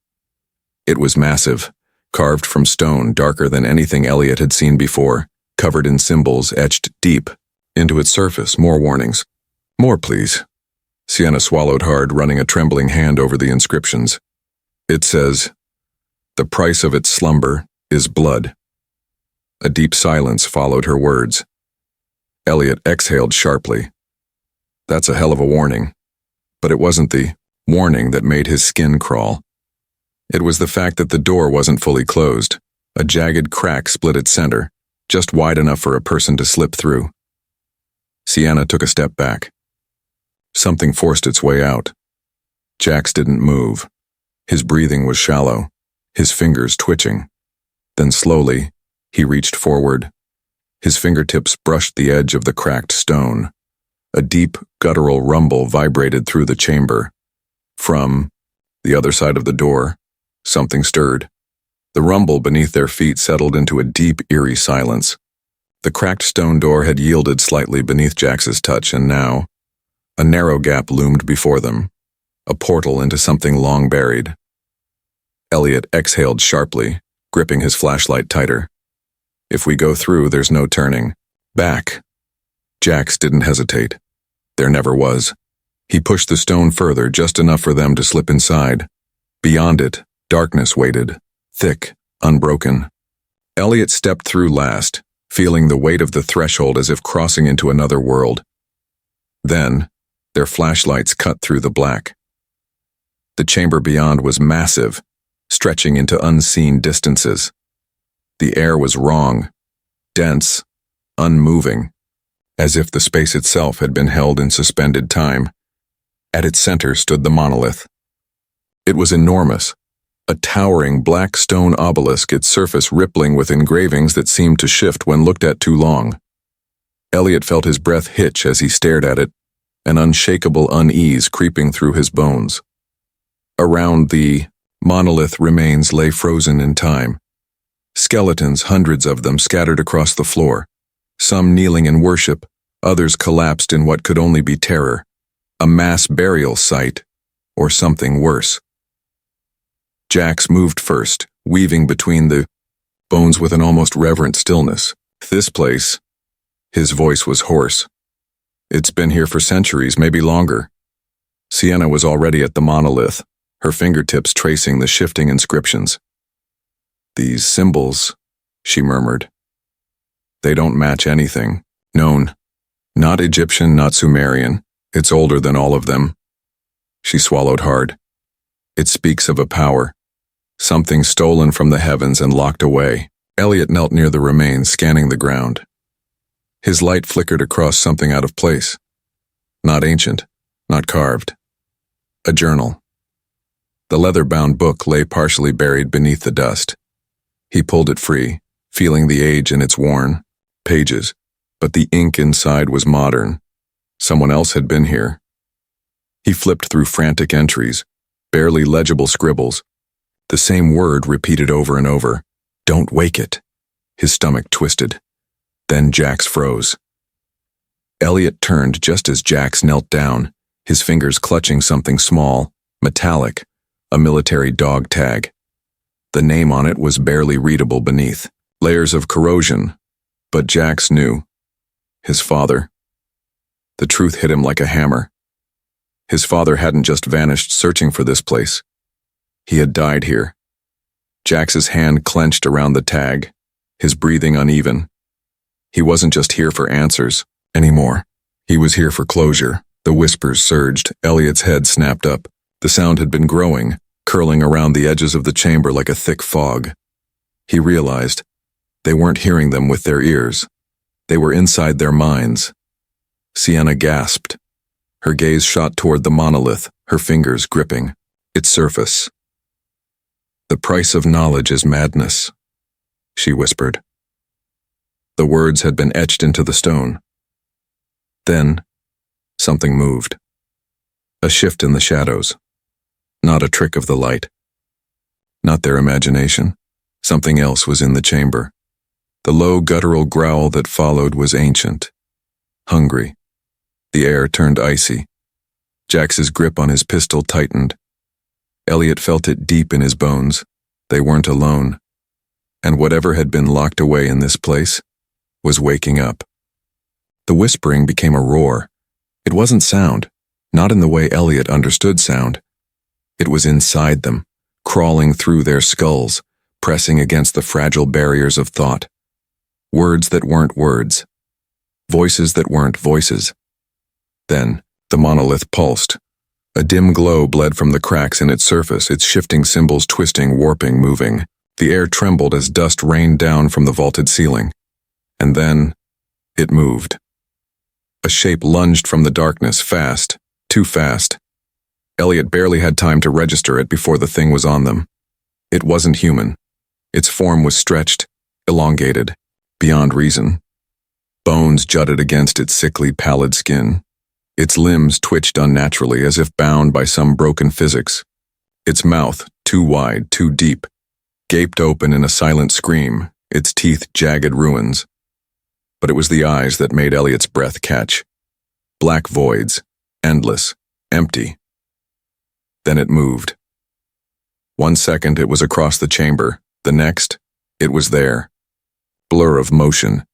It was massive, carved from stone darker than anything Elliot had seen before, covered in symbols etched deep into its surface. More warnings. More, please. Sienna swallowed hard, running a trembling hand over the inscriptions. It says, "The price of its slumber is blood." A deep silence followed her words. Elliot exhaled sharply. That's a hell of a warning. But it wasn't the warning that made his skin crawl. It was the fact that the door wasn't fully closed. A jagged crack split its center, just wide enough for a person to slip through. Sienna took a step back. Something forced its way out. Jax didn't move. His breathing was shallow, his fingers twitching. Then slowly, he reached forward. His fingertips brushed the edge of the cracked stone. A deep, guttural rumble vibrated through the chamber. From the other side of the door, something stirred. The rumble beneath their feet settled into a deep, eerie silence. The cracked stone door had yielded slightly beneath Jax's touch, and now, a narrow gap loomed before them, a portal into something long buried. Elliot exhaled sharply, gripping his flashlight tighter. If we go through, there's no turning back. Jax didn't hesitate. There never was. He pushed the stone further, just enough for them to slip inside. Beyond it, darkness waited, thick, unbroken. Elliot stepped through last, feeling the weight of the threshold as if crossing into another world. Then, their flashlights cut through the black. The chamber beyond was massive, stretching into unseen distances. The air was wrong, dense, unmoving, as if the space itself had been held in suspended time. At its center stood the monolith. It was enormous, a towering black stone obelisk, its surface rippling with engravings that seemed to shift when looked at too long. Elliot felt his breath hitch as he stared at it, an unshakable unease creeping through his bones. Around the monolith remains lay frozen in time. Skeletons, hundreds of them, scattered across the floor, some kneeling in worship, others collapsed in what could only be terror, a mass burial site, or something worse. Jax moved first, weaving between the bones with an almost reverent stillness. This place, his voice was hoarse. It's been here for centuries, maybe longer. Sienna was already at the monolith, her fingertips tracing the shifting inscriptions. These symbols, she murmured. They don't match anything. Known. Not Egyptian, not Sumerian. It's older than all of them. She swallowed hard. It speaks of a power. Something stolen from the heavens and locked away. Elliot knelt near the remains, scanning the ground. His light flickered across something out of place. Not ancient, not carved. A journal. The leather-bound book lay partially buried beneath the dust. He pulled it free, feeling the age in its worn pages, but the ink inside was modern. Someone else had been here. He flipped through frantic entries, barely legible scribbles. The same word repeated over and over. Don't wake it. His stomach twisted. Then Jax froze. Elliot turned just as Jax knelt down, his fingers clutching something small, metallic, a military dog tag. The name on it was barely readable beneath, layers of corrosion, but Jax knew. His father. The truth hit him like a hammer. His father hadn't just vanished searching for this place. He had died here. Jax's hand clenched around the tag, his breathing uneven. He wasn't just here for answers anymore. He was here for closure. The whispers surged. Elliot's head snapped up. The sound had been growing, curling around the edges of the chamber like a thick fog. He realized they weren't hearing them with their ears. They were inside their minds. Sienna gasped. Her gaze shot toward the monolith, her fingers gripping its surface. The price of knowledge is madness, she whispered. The words had been etched into the stone. Then, something moved. A shift in the shadows. Not a trick of the light. Not their imagination. Something else was in the chamber. The low guttural growl that followed was ancient. Hungry. The air turned icy. Jax's grip on his pistol tightened. Elliot felt it deep in his bones. They weren't alone. And whatever had been locked away in this place was waking up. The whispering became a roar. It wasn't sound, not in the way Elliot understood sound. It was inside them, crawling through their skulls, pressing against the fragile barriers of thought. Words that weren't words. Voices that weren't voices. Then, the monolith pulsed. A dim glow bled from the cracks in its surface, its shifting symbols twisting, warping, moving. The air trembled as dust rained down from the vaulted ceiling. And then, it moved. A shape lunged from the darkness, fast, too fast. Elliot barely had time to register it before the thing was on them. It wasn't human. Its form was stretched, elongated, beyond reason. Bones jutted against its sickly, pallid skin. Its limbs twitched unnaturally as if bound by some broken physics. Its mouth, too wide, too deep, gaped open in a silent scream, its teeth jagged ruins. But it was the eyes that made Elliot's breath catch. Black voids, endless, empty. Then it moved. 1 second it was across the chamber, the next, it was there. Blur of motion,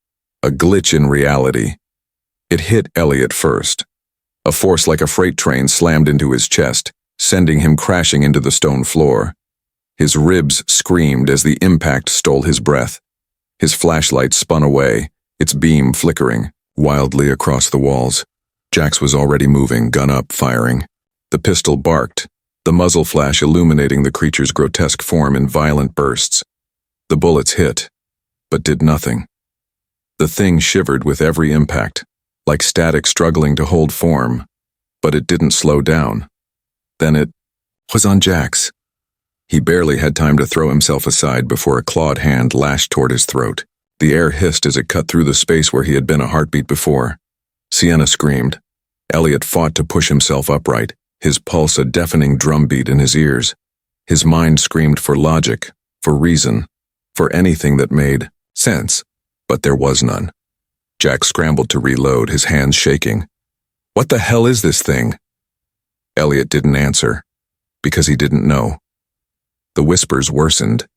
a glitch in reality. It hit Elliot first. A force like a freight train slammed into his chest, sending him crashing into the stone floor. His ribs screamed as the impact stole his breath. His flashlight spun away, its beam flickering wildly across the walls. Jax was already moving, gun up, firing. The pistol barked, the muzzle flash illuminating the creature's grotesque form in violent bursts. The bullets hit, but did nothing. The thing shivered with every impact, like static struggling to hold form, but it didn't slow down. Then it was on Jax. He barely had time to throw himself aside before a clawed hand lashed toward his throat. The air hissed as it cut through the space where he had been a heartbeat before. Sienna screamed. Elliot fought to push himself upright, his pulse a deafening drumbeat in his ears. His mind screamed for logic, for reason, for anything that made sense, but there was none. Jax scrambled to reload, his hands shaking. What the hell is this thing? Elliot didn't answer, because he didn't know. The whispers worsened.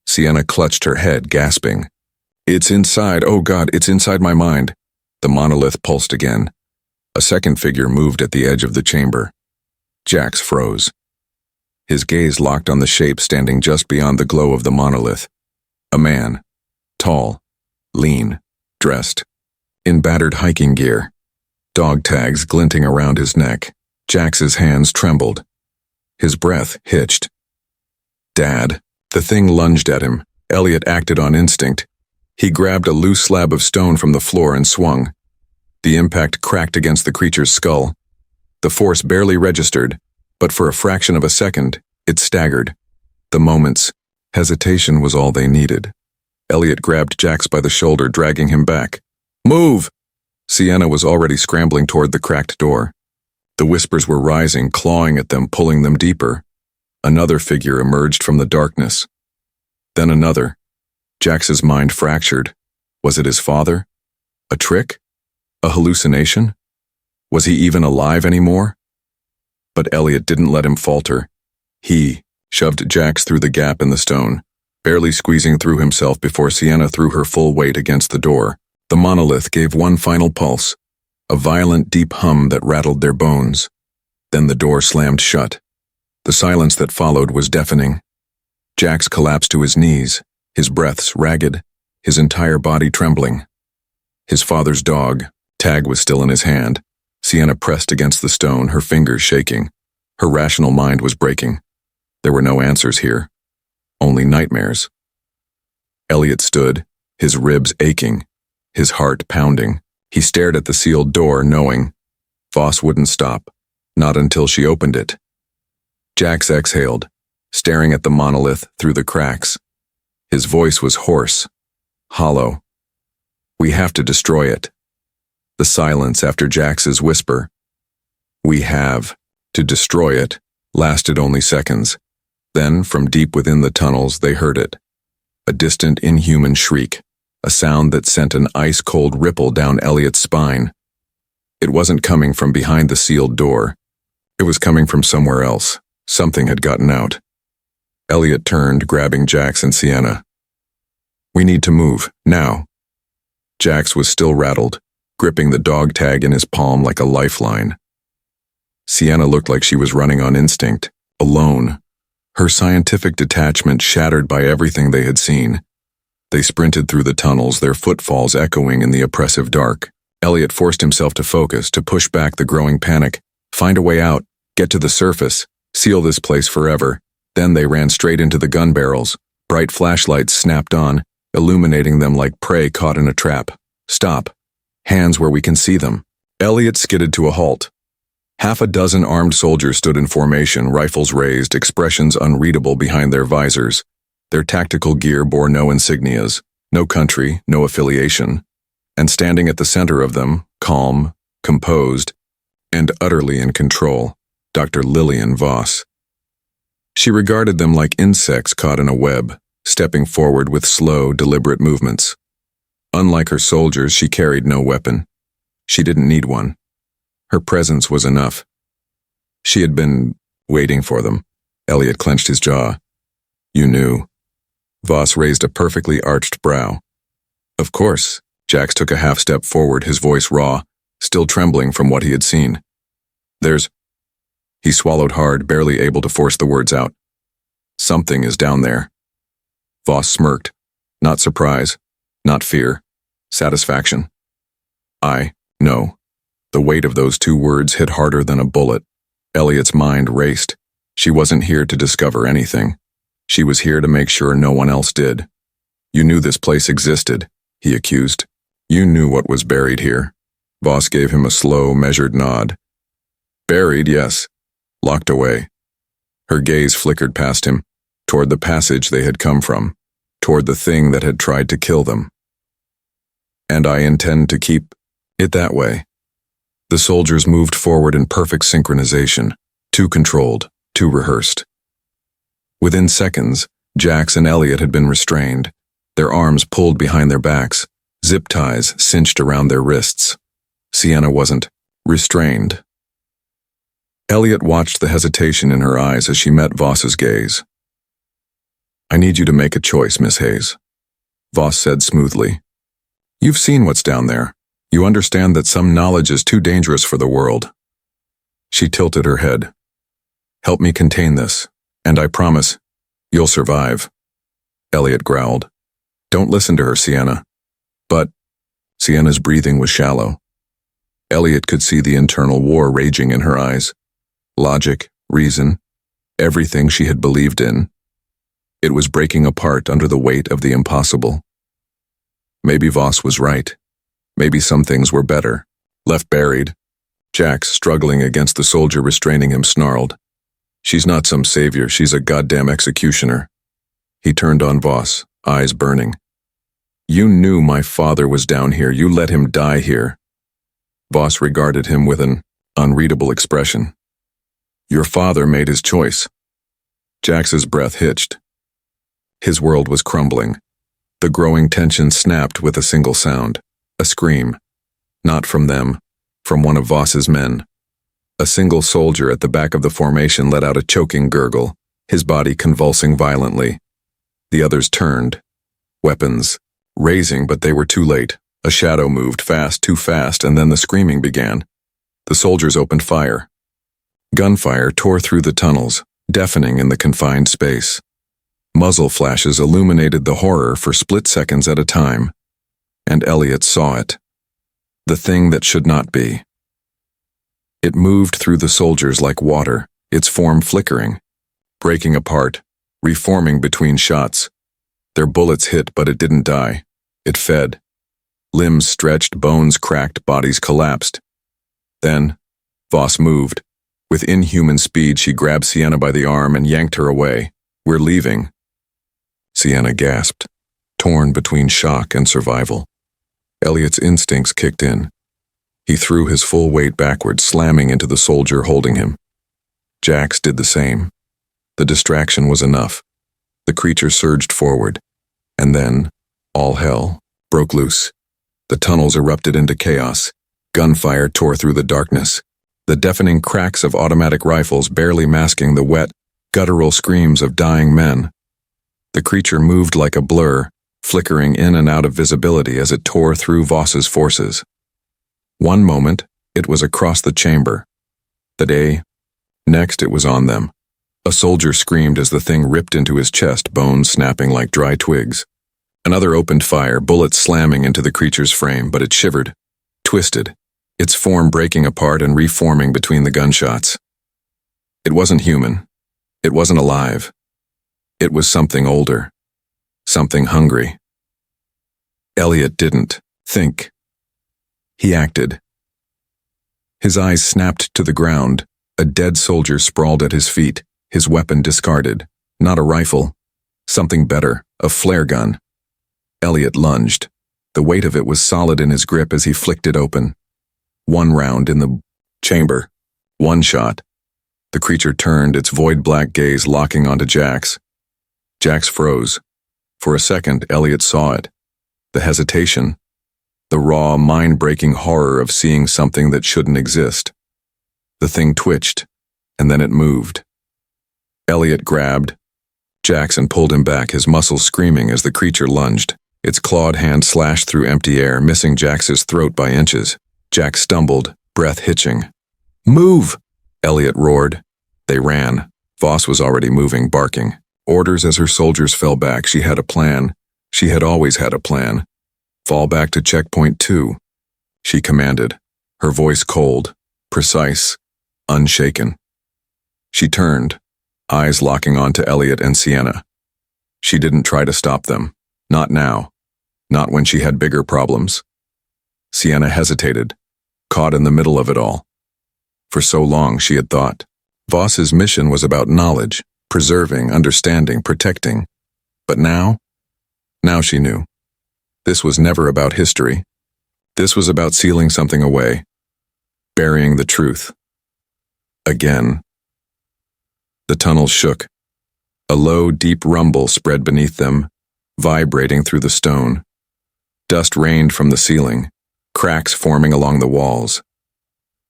Sienna clutched her head, gasping. It's inside, oh God, it's inside my mind. The monolith pulsed again. A second figure moved at the edge of the chamber. Jax froze. His gaze locked on the shape standing just beyond the glow of the monolith. A man, tall, lean, dressed in battered hiking gear, dog tags glinting around his neck. Jax's hands trembled. His breath hitched. Dad. The thing lunged at him. Elliot acted on instinct. He grabbed a loose slab of stone from the floor and swung. The impact cracked against the creature's skull. The force barely registered, but for a fraction of a second, it staggered. The moment's hesitation was all they needed. Elliot grabbed Jax by the shoulder, dragging him back. Move! Sienna was already scrambling toward the cracked door. The whispers were rising, clawing at them, pulling them deeper. Another figure emerged from the darkness. Then another. Jax's mind fractured. Was it his father? A trick? A hallucination? Was he even alive anymore? But Elliot didn't let him falter. He shoved Jax through the gap in the stone, barely squeezing through himself before Sienna threw her full weight against the door. The monolith gave one final pulse, a violent deep hum that rattled their bones. Then the door slammed shut. The silence that followed was deafening. Jax collapsed to his knees, his breaths ragged, his entire body trembling. His father's dog, Tag, was still in his hand. Sienna pressed against the stone, her fingers shaking. Her rational mind was breaking. There were no answers here, only nightmares. Elliot stood, his ribs aching, his heart pounding. He stared at the sealed door, knowing Voss wouldn't stop, not until she opened it. Jax exhaled, staring at the monolith through the cracks. His voice was hoarse, hollow. We have to destroy it. The silence after Jax's whisper, we have to destroy it, lasted only seconds. Then, from deep within the tunnels, they heard it. A distant, inhuman shriek, a sound that sent an ice-cold ripple down Elliot's spine. It wasn't coming from behind the sealed door. It was coming from somewhere else. Something had gotten out. Elliot turned, grabbing Jax and Sienna. We need to move, now. Jax was still rattled, gripping the dog tag in his palm like a lifeline. Sienna looked like she was running on instinct, alone, her scientific detachment shattered by everything they had seen. They sprinted through the tunnels, their footfalls echoing in the oppressive dark. Elliot forced himself to focus, to push back the growing panic, find a way out, get to the surface, seal this place forever. Then they ran straight into the gun barrels. Bright flashlights snapped on, illuminating them like prey caught in a trap. Stop. Hands where we can see them. Elliot skidded to a halt. Half a dozen armed soldiers stood in formation, rifles raised, expressions unreadable behind their visors. Their tactical gear bore no insignias, no country, no affiliation. and standing at the center of them, calm, composed, and utterly in control, Dr. Lillian Voss. She regarded them like insects caught in a web, stepping forward with slow, deliberate movements. Unlike her soldiers, she carried no weapon. She didn't need one. Her presence was enough. She had been waiting for them. Elliot clenched his jaw. You knew. Voss raised a perfectly arched brow. Of course. Jax took a half step forward, his voice raw, still trembling from what he had seen. He swallowed hard, barely able to force the words out. Something is down there. Voss smirked. Not surprise, not fear, satisfaction. I know. The weight of those two words hit harder than a bullet. Elliot's mind raced. She wasn't here to discover anything. She was here to make sure no one else did. You knew this place existed, he accused. You knew what was buried here. Voss gave him a slow, measured nod. Buried, yes. Locked away. Her gaze flickered past him, toward the passage they had come from, toward the thing that had tried to kill them. And I intend to keep it that way. The soldiers moved forward in perfect synchronization, too controlled, too rehearsed. Within seconds, Jax and Elliot had been restrained, their arms pulled behind their backs, zip ties cinched around their wrists. Sienna wasn't restrained. Elliot watched the hesitation in her eyes as she met Voss's gaze. I need you to make a choice, Miss Hayes, Voss said smoothly. You've seen what's down there. You understand that some knowledge is too dangerous for the world. She tilted her head. Help me contain this, and I promise, you'll survive. Elliot growled. Don't listen to her, Sienna. But Sienna's breathing was shallow. Elliot could see the internal war raging in her eyes. Logic, reason, everything she had believed in. It was breaking apart under the weight of the impossible. Maybe Voss was right. Maybe some things were better, left buried. Jax, struggling against the soldier restraining him, snarled. She's not some savior, she's a goddamn executioner. He turned on Voss, eyes burning. You knew my father was down here, you let him die here. Voss regarded him with an unreadable expression. Your father made his choice. Jax's breath hitched. His world was crumbling. The growing tension snapped with a single sound, a scream. Not from them, from one of Voss's men. A single soldier at the back of the formation let out a choking gurgle, his body convulsing violently. The others turned, weapons, raising, but they were too late. A shadow moved fast, too fast, and then the screaming began. The soldiers opened fire. Gunfire tore through the tunnels, deafening in the confined space. Muzzle flashes illuminated the horror for split seconds at a time. And Elliot saw it. The thing that should not be. It moved through the soldiers like water, its form flickering, breaking apart, reforming between shots. Their bullets hit, but it didn't die. It fed. Limbs stretched, bones cracked, bodies collapsed. Then, Voss moved. With inhuman speed, she grabbed Sienna by the arm and yanked her away. We're leaving. Sienna gasped, torn between shock and survival. Elliot's instincts kicked in. He threw his full weight backward, slamming into the soldier holding him. Jax did the same. The distraction was enough. The creature surged forward. And then, all hell broke loose. The tunnels erupted into chaos. Gunfire tore through the darkness. The deafening cracks of automatic rifles barely masking the wet, guttural screams of dying men. The creature moved like a blur, flickering in and out of visibility as it tore through Voss's forces. One moment, it was across the chamber. Next it was on them. A soldier screamed as the thing ripped into his chest, bones snapping like dry twigs. Another opened fire, bullets slamming into the creature's frame, but it shivered, twisted, its form breaking apart and reforming between the gunshots. It wasn't human. It wasn't alive. It was something older. Something hungry. Elliot didn't think. He acted. His eyes snapped to the ground. A dead soldier sprawled at his feet, his weapon discarded. Not a rifle. Something better, a flare gun. Elliot lunged. The weight of it was solid in his grip as he flicked it open. One round in the chamber. One shot. The creature turned, its void-black gaze locking onto Jax. Jax froze. For a second, Elliot saw it. The hesitation. The raw, mind-breaking horror of seeing something that shouldn't exist. The thing twitched, and then it moved. Elliot grabbed Jax and pulled him back, his muscles screaming as the creature lunged. Its clawed hand slashed through empty air, missing Jax's throat by inches. Jax stumbled, breath hitching. "Move!" Elliot roared. They ran. Voss was already moving, barking. Orders as her soldiers fell back. She had a plan. She had always had a plan. "Fall back to checkpoint 2. She commanded, her voice cold, precise, unshaken. She turned, eyes locking onto Elliot and Sienna. She didn't try to stop them. Not now. Not when she had bigger problems. Sienna hesitated, caught in the middle of it all. For so long, she had thought. Voss's mission was about knowledge, preserving, understanding, protecting. But now she knew. This was never about history. This was about sealing something away, burying the truth. Again. The tunnel shook. A low, deep rumble spread beneath them, vibrating through the stone. Dust rained from the ceiling, cracks forming along the walls.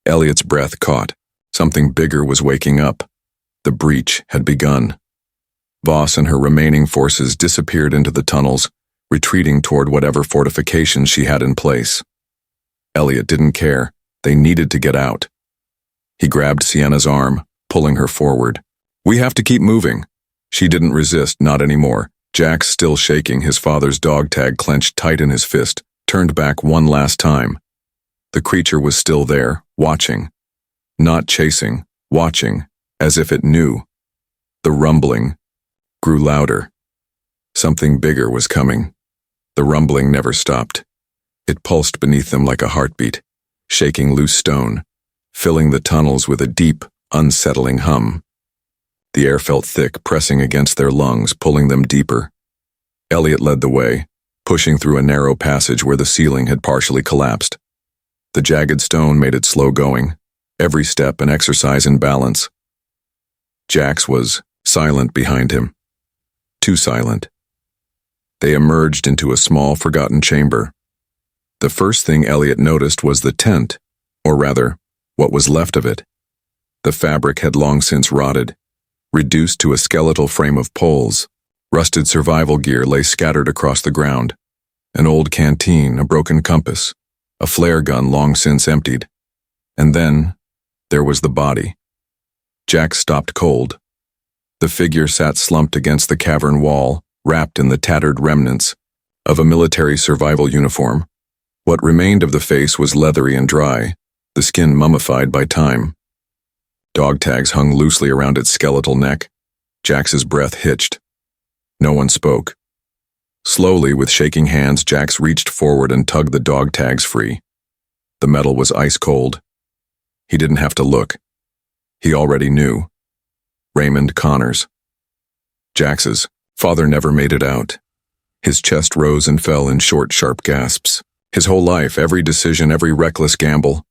Elliot's breath caught. Something bigger was waking up. The breach had begun. Voss and her remaining forces disappeared into the tunnels, retreating toward whatever fortifications she had in place. Elliot didn't care. They needed to get out. He grabbed Sienna's arm, pulling her forward. "We have to keep moving." She didn't resist, not anymore. Jax, still shaking, his father's dog tag clenched tight in his fist, turned back one last time. The creature was still there, watching. Not chasing, watching, as if it knew. The rumbling grew louder. Something bigger was coming. The rumbling never stopped. It pulsed beneath them like a heartbeat, shaking loose stone, filling the tunnels with a deep, unsettling hum. The air felt thick, pressing against their lungs, pulling them deeper. Elliot led the way, pushing through a narrow passage where the ceiling had partially collapsed. The jagged stone made it slow going, every step an exercise in balance. Jax was silent behind him. Too silent. They emerged into a small, forgotten chamber. The first thing Elliot noticed was the tent, or rather, what was left of it. The fabric had long since rotted, reduced to a skeletal frame of poles. Rusted survival gear lay scattered across the ground. An old canteen, a broken compass, a flare gun long since emptied. And then, there was the body. Jax stopped cold. The figure sat slumped against the cavern wall, wrapped in the tattered remnants of a military survival uniform. What remained of the face was leathery and dry, the skin mummified by time. Dog tags hung loosely around its skeletal neck. Jax's breath hitched. No one spoke. Slowly, with shaking hands, Jax reached forward and tugged the dog tags free. The metal was ice cold. He didn't have to look. He already knew. Raymond Connors. Jax's father never made it out. His chest rose and fell in short, sharp gasps. His whole life, every decision, every reckless gamble,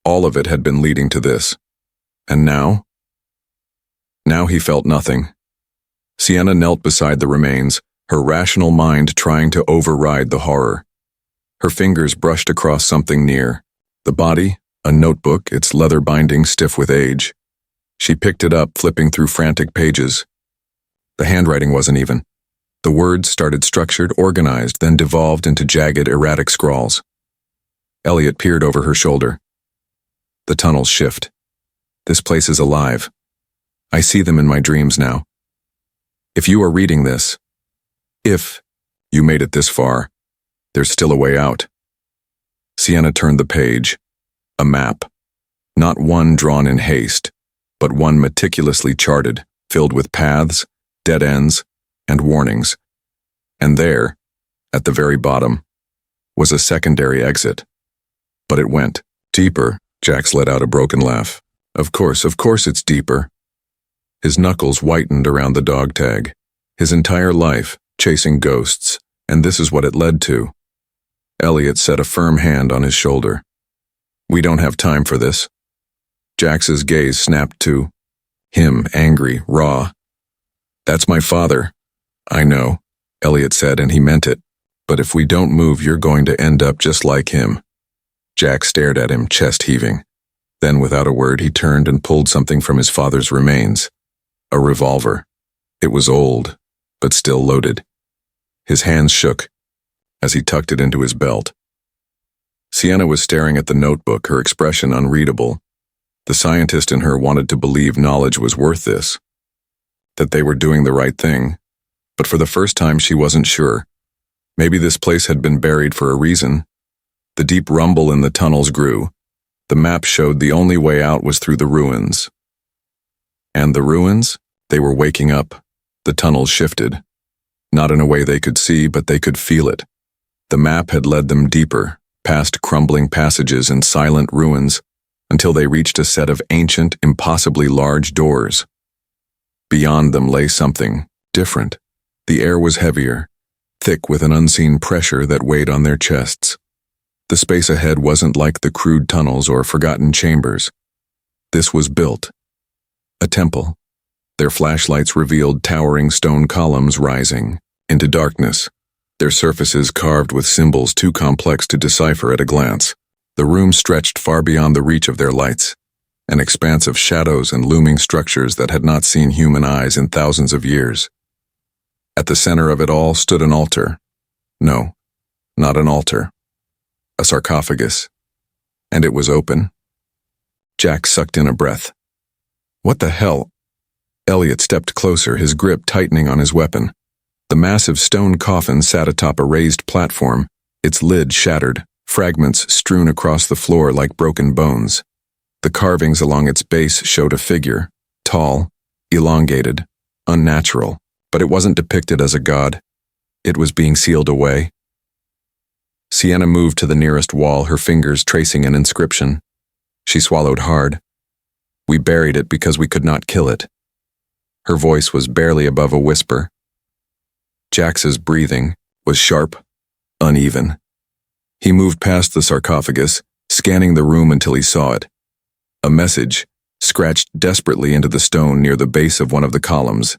all of it had been leading to this. And now? Now he felt nothing. Sienna knelt beside the remains, her rational mind trying to override the horror. Her fingers brushed across something near. The body, a notebook, its leather binding stiff with age. She picked it up, flipping through frantic pages. The handwriting wasn't even. The words started structured, organized, then devolved into jagged, erratic scrawls. Elliot peered over her shoulder. The tunnels shift. This place is alive. I see them in my dreams now. If you are reading this, if you made it this far, there's still a way out. Sienna turned the page. A map. Not one drawn in haste, but one meticulously charted, filled with paths, dead ends, and warnings. And there, at the very bottom, was a secondary exit. But it went deeper. Jax let out a broken laugh. Of course it's deeper. His knuckles whitened around the dog tag. His entire life, chasing ghosts, and this is what it led to. Elliot set a firm hand on his shoulder. "We don't have time for this." Jax's gaze snapped to him, angry, raw. "That's my father." "I know," Elliot said, and he meant it. "But if we don't move, you're going to end up just like him." Jax stared at him, chest heaving. Then, without a word, he turned and pulled something from his father's remains. A revolver. It was old, but still loaded. His hands shook as he tucked it into his belt. Sienna was staring at the notebook, her expression unreadable. The scientist in her wanted to believe knowledge was worth this, that they were doing the right thing, but for the first time she wasn't sure. Maybe this place had been buried for a reason. The deep rumble in the tunnels grew. The map showed the only way out was through the ruins. And the ruins? They were waking up. The tunnels shifted. Not in a way they could see, but they could feel it. The map had led them deeper, past crumbling passages and silent ruins, until they reached a set of ancient, impossibly large doors. Beyond them lay something different. The air was heavier, thick with an unseen pressure that weighed on their chests. The space ahead wasn't like the crude tunnels or forgotten chambers. This was built. A temple. Their flashlights revealed towering stone columns rising into darkness, their surfaces carved with symbols too complex to decipher at a glance. The room stretched far beyond the reach of their lights, an expanse of shadows and looming structures that had not seen human eyes in thousands of years. At the center of it all stood an altar. No, not an altar. A sarcophagus. And it was open. Jack sucked in a breath. What the hell? Elliot stepped closer, his grip tightening on his weapon. The massive stone coffin sat atop a raised platform, its lid shattered, fragments strewn across the floor like broken bones. The carvings along its base showed a figure, tall, elongated, unnatural, but it wasn't depicted as a god. It was being sealed away. Sienna moved to the nearest wall, her fingers tracing an inscription. She swallowed hard. "We buried it because we could not kill it." Her voice was barely above a whisper. Jax's breathing was sharp, uneven. He moved past the sarcophagus, scanning the room until he saw it. A message, scratched desperately into the stone near the base of one of the columns.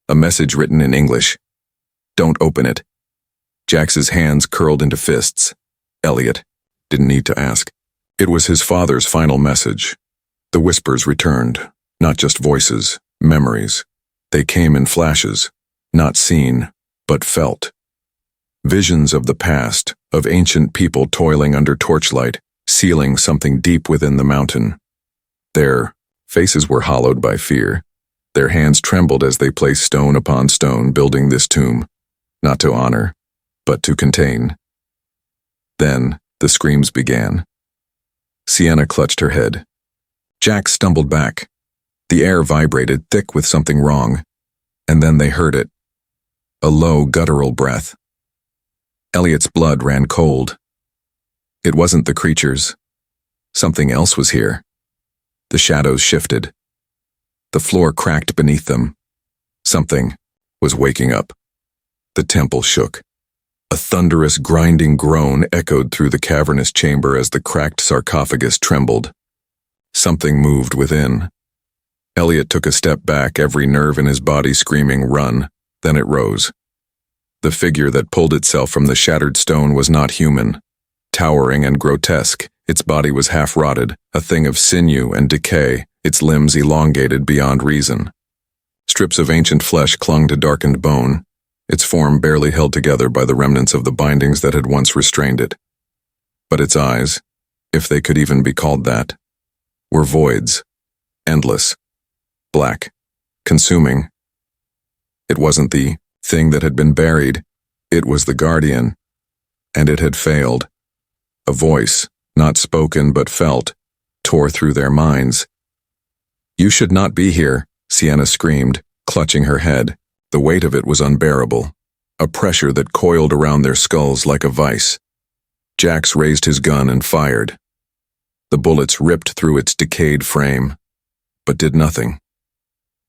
A message written in English. "Don't open it." Jax's hands curled into fists. Elliot didn't need to ask. It was his father's final message. The whispers returned, not just voices, memories. They came in flashes, not seen, but felt. Visions of the past, of ancient people toiling under torchlight, sealing something deep within the mountain. Their faces were hollowed by fear. Their hands trembled as they placed stone upon stone, building this tomb, not to honor, but to contain. Then the screams began. Sienna clutched her head. Jack stumbled back. The air vibrated, thick with something wrong, and then they heard it. A low, guttural breath. Elliot's blood ran cold. It wasn't the creatures. Something else was here. The shadows shifted. The floor cracked beneath them. Something was waking up. The temple shook. A thunderous, grinding groan echoed through the cavernous chamber as the cracked sarcophagus trembled. Something moved within. Elliot took a step back, every nerve in his body screaming, "Run!" Then it rose. The figure that pulled itself from the shattered stone was not human. Towering and grotesque, its body was half-rotted, a thing of sinew and decay, its limbs elongated beyond reason. Strips of ancient flesh clung to darkened bone, its form barely held together by the remnants of the bindings that had once restrained it. But its eyes, if they could even be called that, were voids, endless, black, consuming. It wasn't the thing that had been buried, it was the guardian, and it had failed. A voice, not spoken but felt, tore through their minds. "You should not be here," Sienna screamed, clutching her head. The weight of it was unbearable, a pressure that coiled around their skulls like a vice. Jax raised his gun and fired. The bullets ripped through its decayed frame, but did nothing.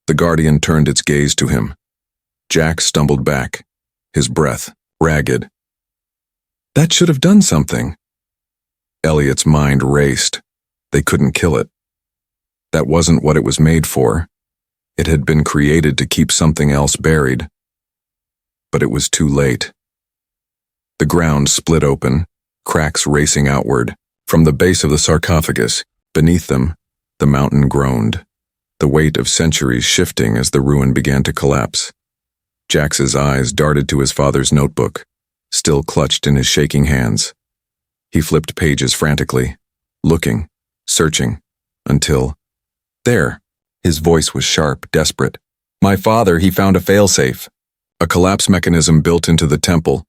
The guardian turned its gaze to him. Jack stumbled back, his breath ragged. That should have done something. Elliot's mind raced. They couldn't kill it. That wasn't what it was made for. It had been created to keep something else buried. But it was too late. The ground split open, cracks racing outward. From the base of the sarcophagus, beneath them, the mountain groaned, the weight of centuries shifting as the ruin began to collapse. Jax's eyes darted to his father's notebook, still clutched in his shaking hands. He flipped pages frantically, looking, searching, until... There! His voice was sharp, desperate. My father, he found a failsafe. A collapse mechanism built into the temple.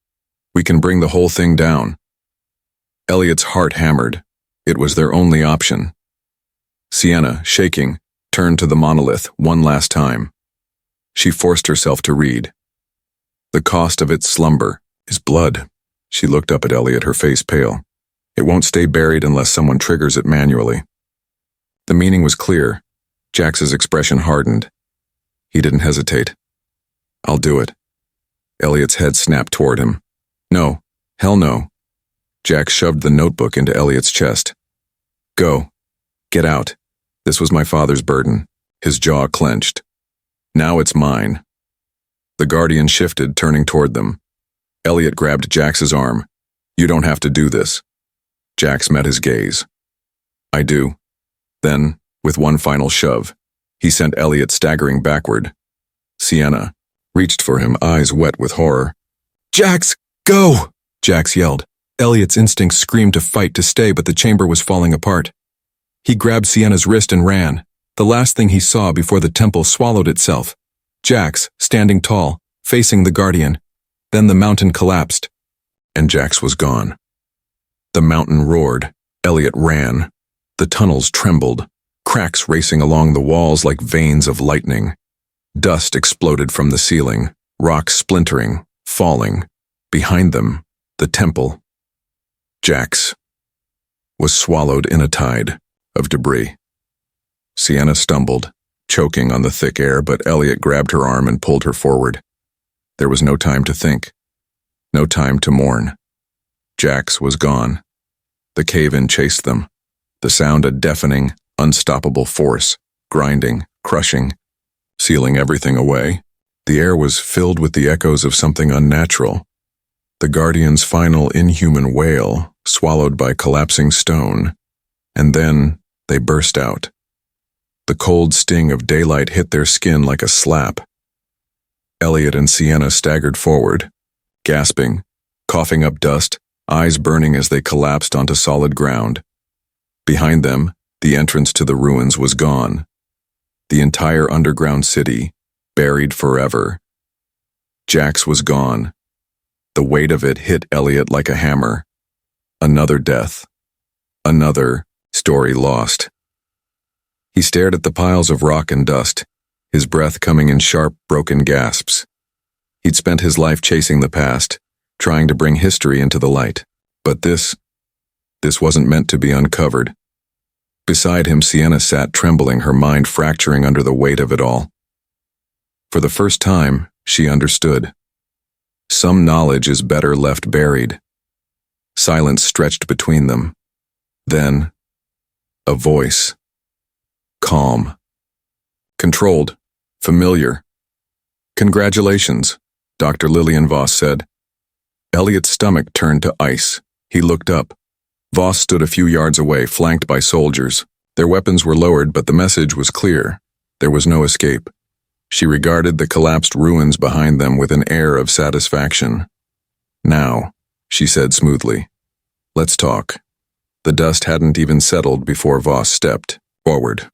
We can bring the whole thing down. Elliot's heart hammered. It was their only option. Sienna, shaking, turned to the monolith one last time. She forced herself to read. The cost of its slumber is blood. She looked up at Elliot, her face pale. It won't stay buried unless someone triggers it manually. The meaning was clear. Jax's expression hardened. He didn't hesitate. I'll do it. Elliot's head snapped toward him. No, hell no. Jax shoved the notebook into Elliot's chest. Go. Get out. This was my father's burden. His jaw clenched. Now it's mine. The Guardian shifted, turning toward them. Elliot grabbed Jax's arm. You don't have to do this. Jax met his gaze. I do. Then, with one final shove, he sent Elliot staggering backward. Sienna reached for him, eyes wet with horror. Jax, go! Jax yelled. Elliot's instincts screamed to fight, to stay, but the chamber was falling apart. He grabbed Sienna's wrist and ran, the last thing he saw before the temple swallowed itself. Jax, standing tall, facing the Guardian. Then the mountain collapsed, and Jax was gone. The mountain roared. Elliot ran. The tunnels trembled, cracks racing along the walls like veins of lightning. Dust exploded from the ceiling, rocks splintering, falling. Behind them, the temple. Jax was swallowed in a tide of debris. Sienna stumbled, choking on the thick air, but Elliot grabbed her arm and pulled her forward. There was no time to think, no time to mourn. Jax was gone. The cave-in chased them, the sound a deafening, unstoppable force, grinding, crushing, sealing everything away. The air was filled with the echoes of something unnatural. The Guardian's final inhuman wail, swallowed by collapsing stone. And then they burst out. The cold sting of daylight hit their skin like a slap. Elliot and Sienna staggered forward, gasping, coughing up dust, eyes burning as they collapsed onto solid ground. Behind them, the entrance to the ruins was gone. The entire underground city, buried forever. Jax was gone. The weight of it hit Elliot like a hammer. Another death. Another story lost. He stared at the piles of rock and dust, his breath coming in sharp, broken gasps. He'd spent his life chasing the past, trying to bring history into the light. But this wasn't meant to be uncovered. Beside him, Sienna sat trembling, her mind fracturing under the weight of it all. For the first time, she understood. Some knowledge is better left buried. Silence stretched between them. Then, a voice. Calm. Controlled. Familiar. Congratulations, Dr. Lillian Voss said. Elliot's stomach turned to ice. He looked up. Voss stood a few yards away, flanked by soldiers. Their weapons were lowered, but the message was clear. There was no escape. She regarded the collapsed ruins behind them with an air of satisfaction. Now, she said smoothly, let's talk. The dust hadn't even settled before Voss stepped forward.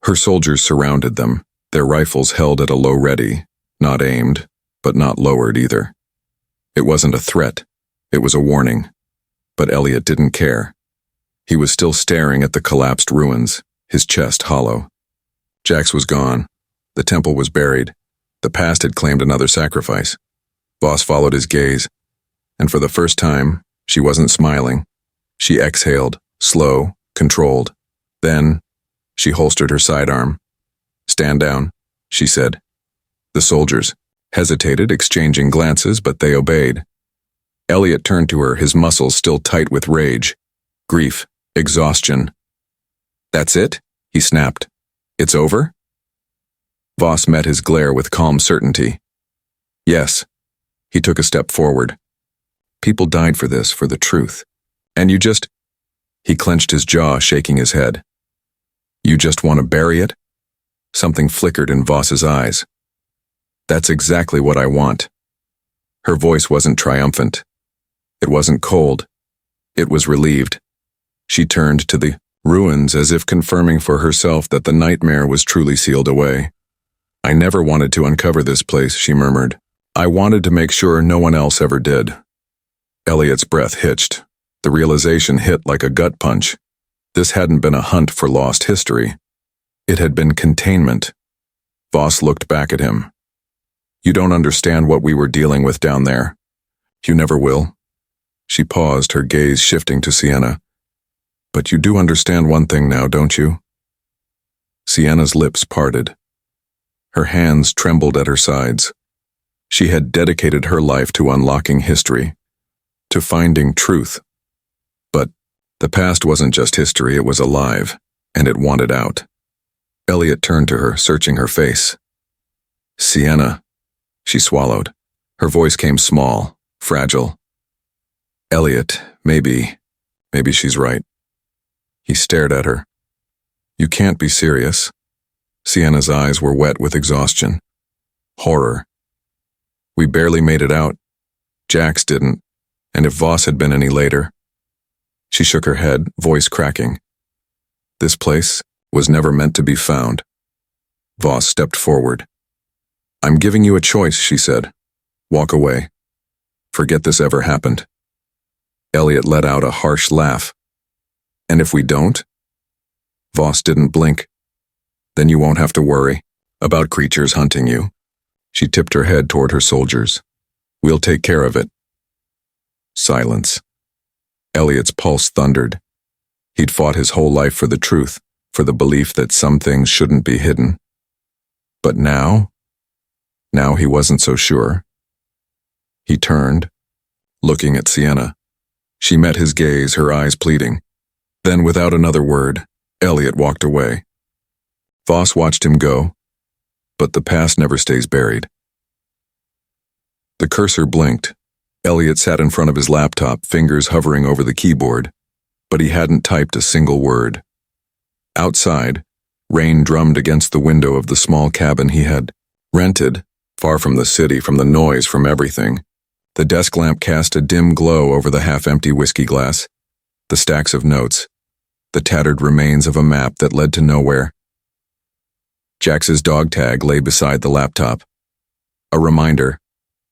Her soldiers surrounded them, their rifles held at a low ready, not aimed, but not lowered either. It wasn't a threat, it was a warning. But Elliot didn't care. He was still staring at the collapsed ruins, his chest hollow. Jax was gone. The temple was buried. The past had claimed another sacrifice. Voss followed his gaze, and for the first time, she wasn't smiling. She exhaled, slow, controlled. Then, she holstered her sidearm. Stand down, she said. The soldiers hesitated, exchanging glances, but they obeyed. Elliot turned to her, his muscles still tight with rage, grief, exhaustion. "That's it?" he snapped. "It's over?" Voss met his glare with calm certainty. "Yes." He took a step forward. "People died for this, for the truth. And you just—" He clenched his jaw, shaking his head. "You just want to bury it?" Something flickered in Voss's eyes. "That's exactly what I want." Her voice wasn't triumphant. It wasn't cold. It was relieved. She turned to the ruins as if confirming for herself that the nightmare was truly sealed away. "I never wanted to uncover this place," she murmured. "I wanted to make sure no one else ever did." Elliot's breath hitched. The realization hit like a gut punch. This hadn't been a hunt for lost history. It had been containment. Voss looked back at him. "You don't understand what we were dealing with down there. You never will." She paused, her gaze shifting to Sienna. "But you do understand one thing now, don't you?" Sienna's lips parted. Her hands trembled at her sides. She had dedicated her life to unlocking history, to finding truth. But the past wasn't just history, it was alive, and it wanted out. Elliot turned to her, searching her face. "Sienna," she swallowed. Her voice came small, fragile. "Elliot, maybe she's right." He stared at her. "You can't be serious." Sienna's eyes were wet with exhaustion. Horror. "We barely made it out. Jax didn't, and if Voss had been any later—" She shook her head, voice cracking. "This place was never meant to be found." Voss stepped forward. "I'm giving you a choice," she said. "Walk away. Forget this ever happened." Elliot let out a harsh laugh. "And if we don't?" Voss didn't blink. "Then you won't have to worry about creatures hunting you." She tipped her head toward her soldiers. "We'll take care of it." Silence. Elliot's pulse thundered. He'd fought his whole life for the truth, for the belief that some things shouldn't be hidden. But now he wasn't so sure. He turned, looking at Sienna. She met his gaze, her eyes pleading. Then, without another word, Elliot walked away. Voss watched him go, but the past never stays buried. The cursor blinked. Elliot sat in front of his laptop, fingers hovering over the keyboard, but he hadn't typed a single word. Outside, rain drummed against the window of the small cabin he had rented, far from the city, from the noise, from everything. The desk lamp cast a dim glow over the half-empty whiskey glass, the stacks of notes, the tattered remains of a map that led to nowhere. Jax's dog tag lay beside the laptop. A reminder,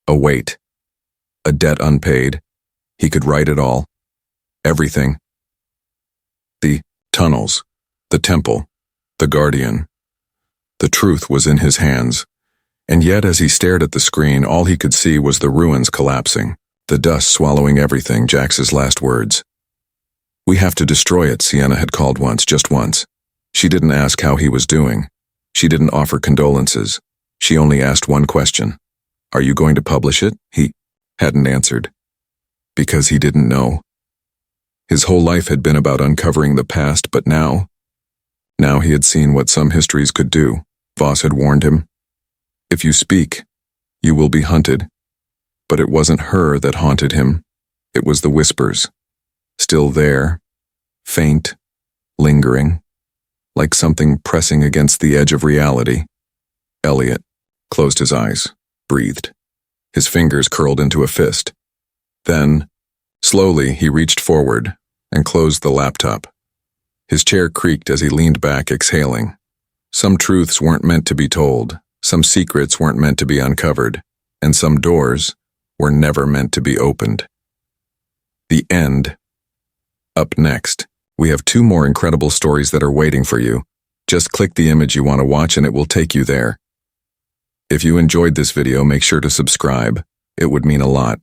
a weight, a debt unpaid. He could write it all. Everything. The tunnels, the temple, the guardian. The truth was in his hands. And yet, as he stared at the screen, all he could see was the ruins collapsing, the dust swallowing everything, Jax's last words. "We have to destroy it," Sienna had called once, just once. She didn't ask how he was doing. She didn't offer condolences. She only asked one question. "Are you going to publish it?" He hadn't answered. Because he didn't know. His whole life had been about uncovering the past, but now he had seen what some histories could do. Voss had warned him. If you speak, you will be hunted. But it wasn't her that haunted him. It was the whispers. Still there, faint, lingering, like something pressing against the edge of reality. Elliot closed his eyes, breathed. His fingers curled into a fist. Then, slowly, he reached forward and closed the laptop. His chair creaked as he leaned back, exhaling. Some truths weren't meant to be told. Some secrets weren't meant to be uncovered, and some doors were never meant to be opened. The end. Up next, we have 2 more incredible stories that are waiting for you. Just click the image you want to watch and it will take you there. If you enjoyed this video, make sure to subscribe. It would mean a lot.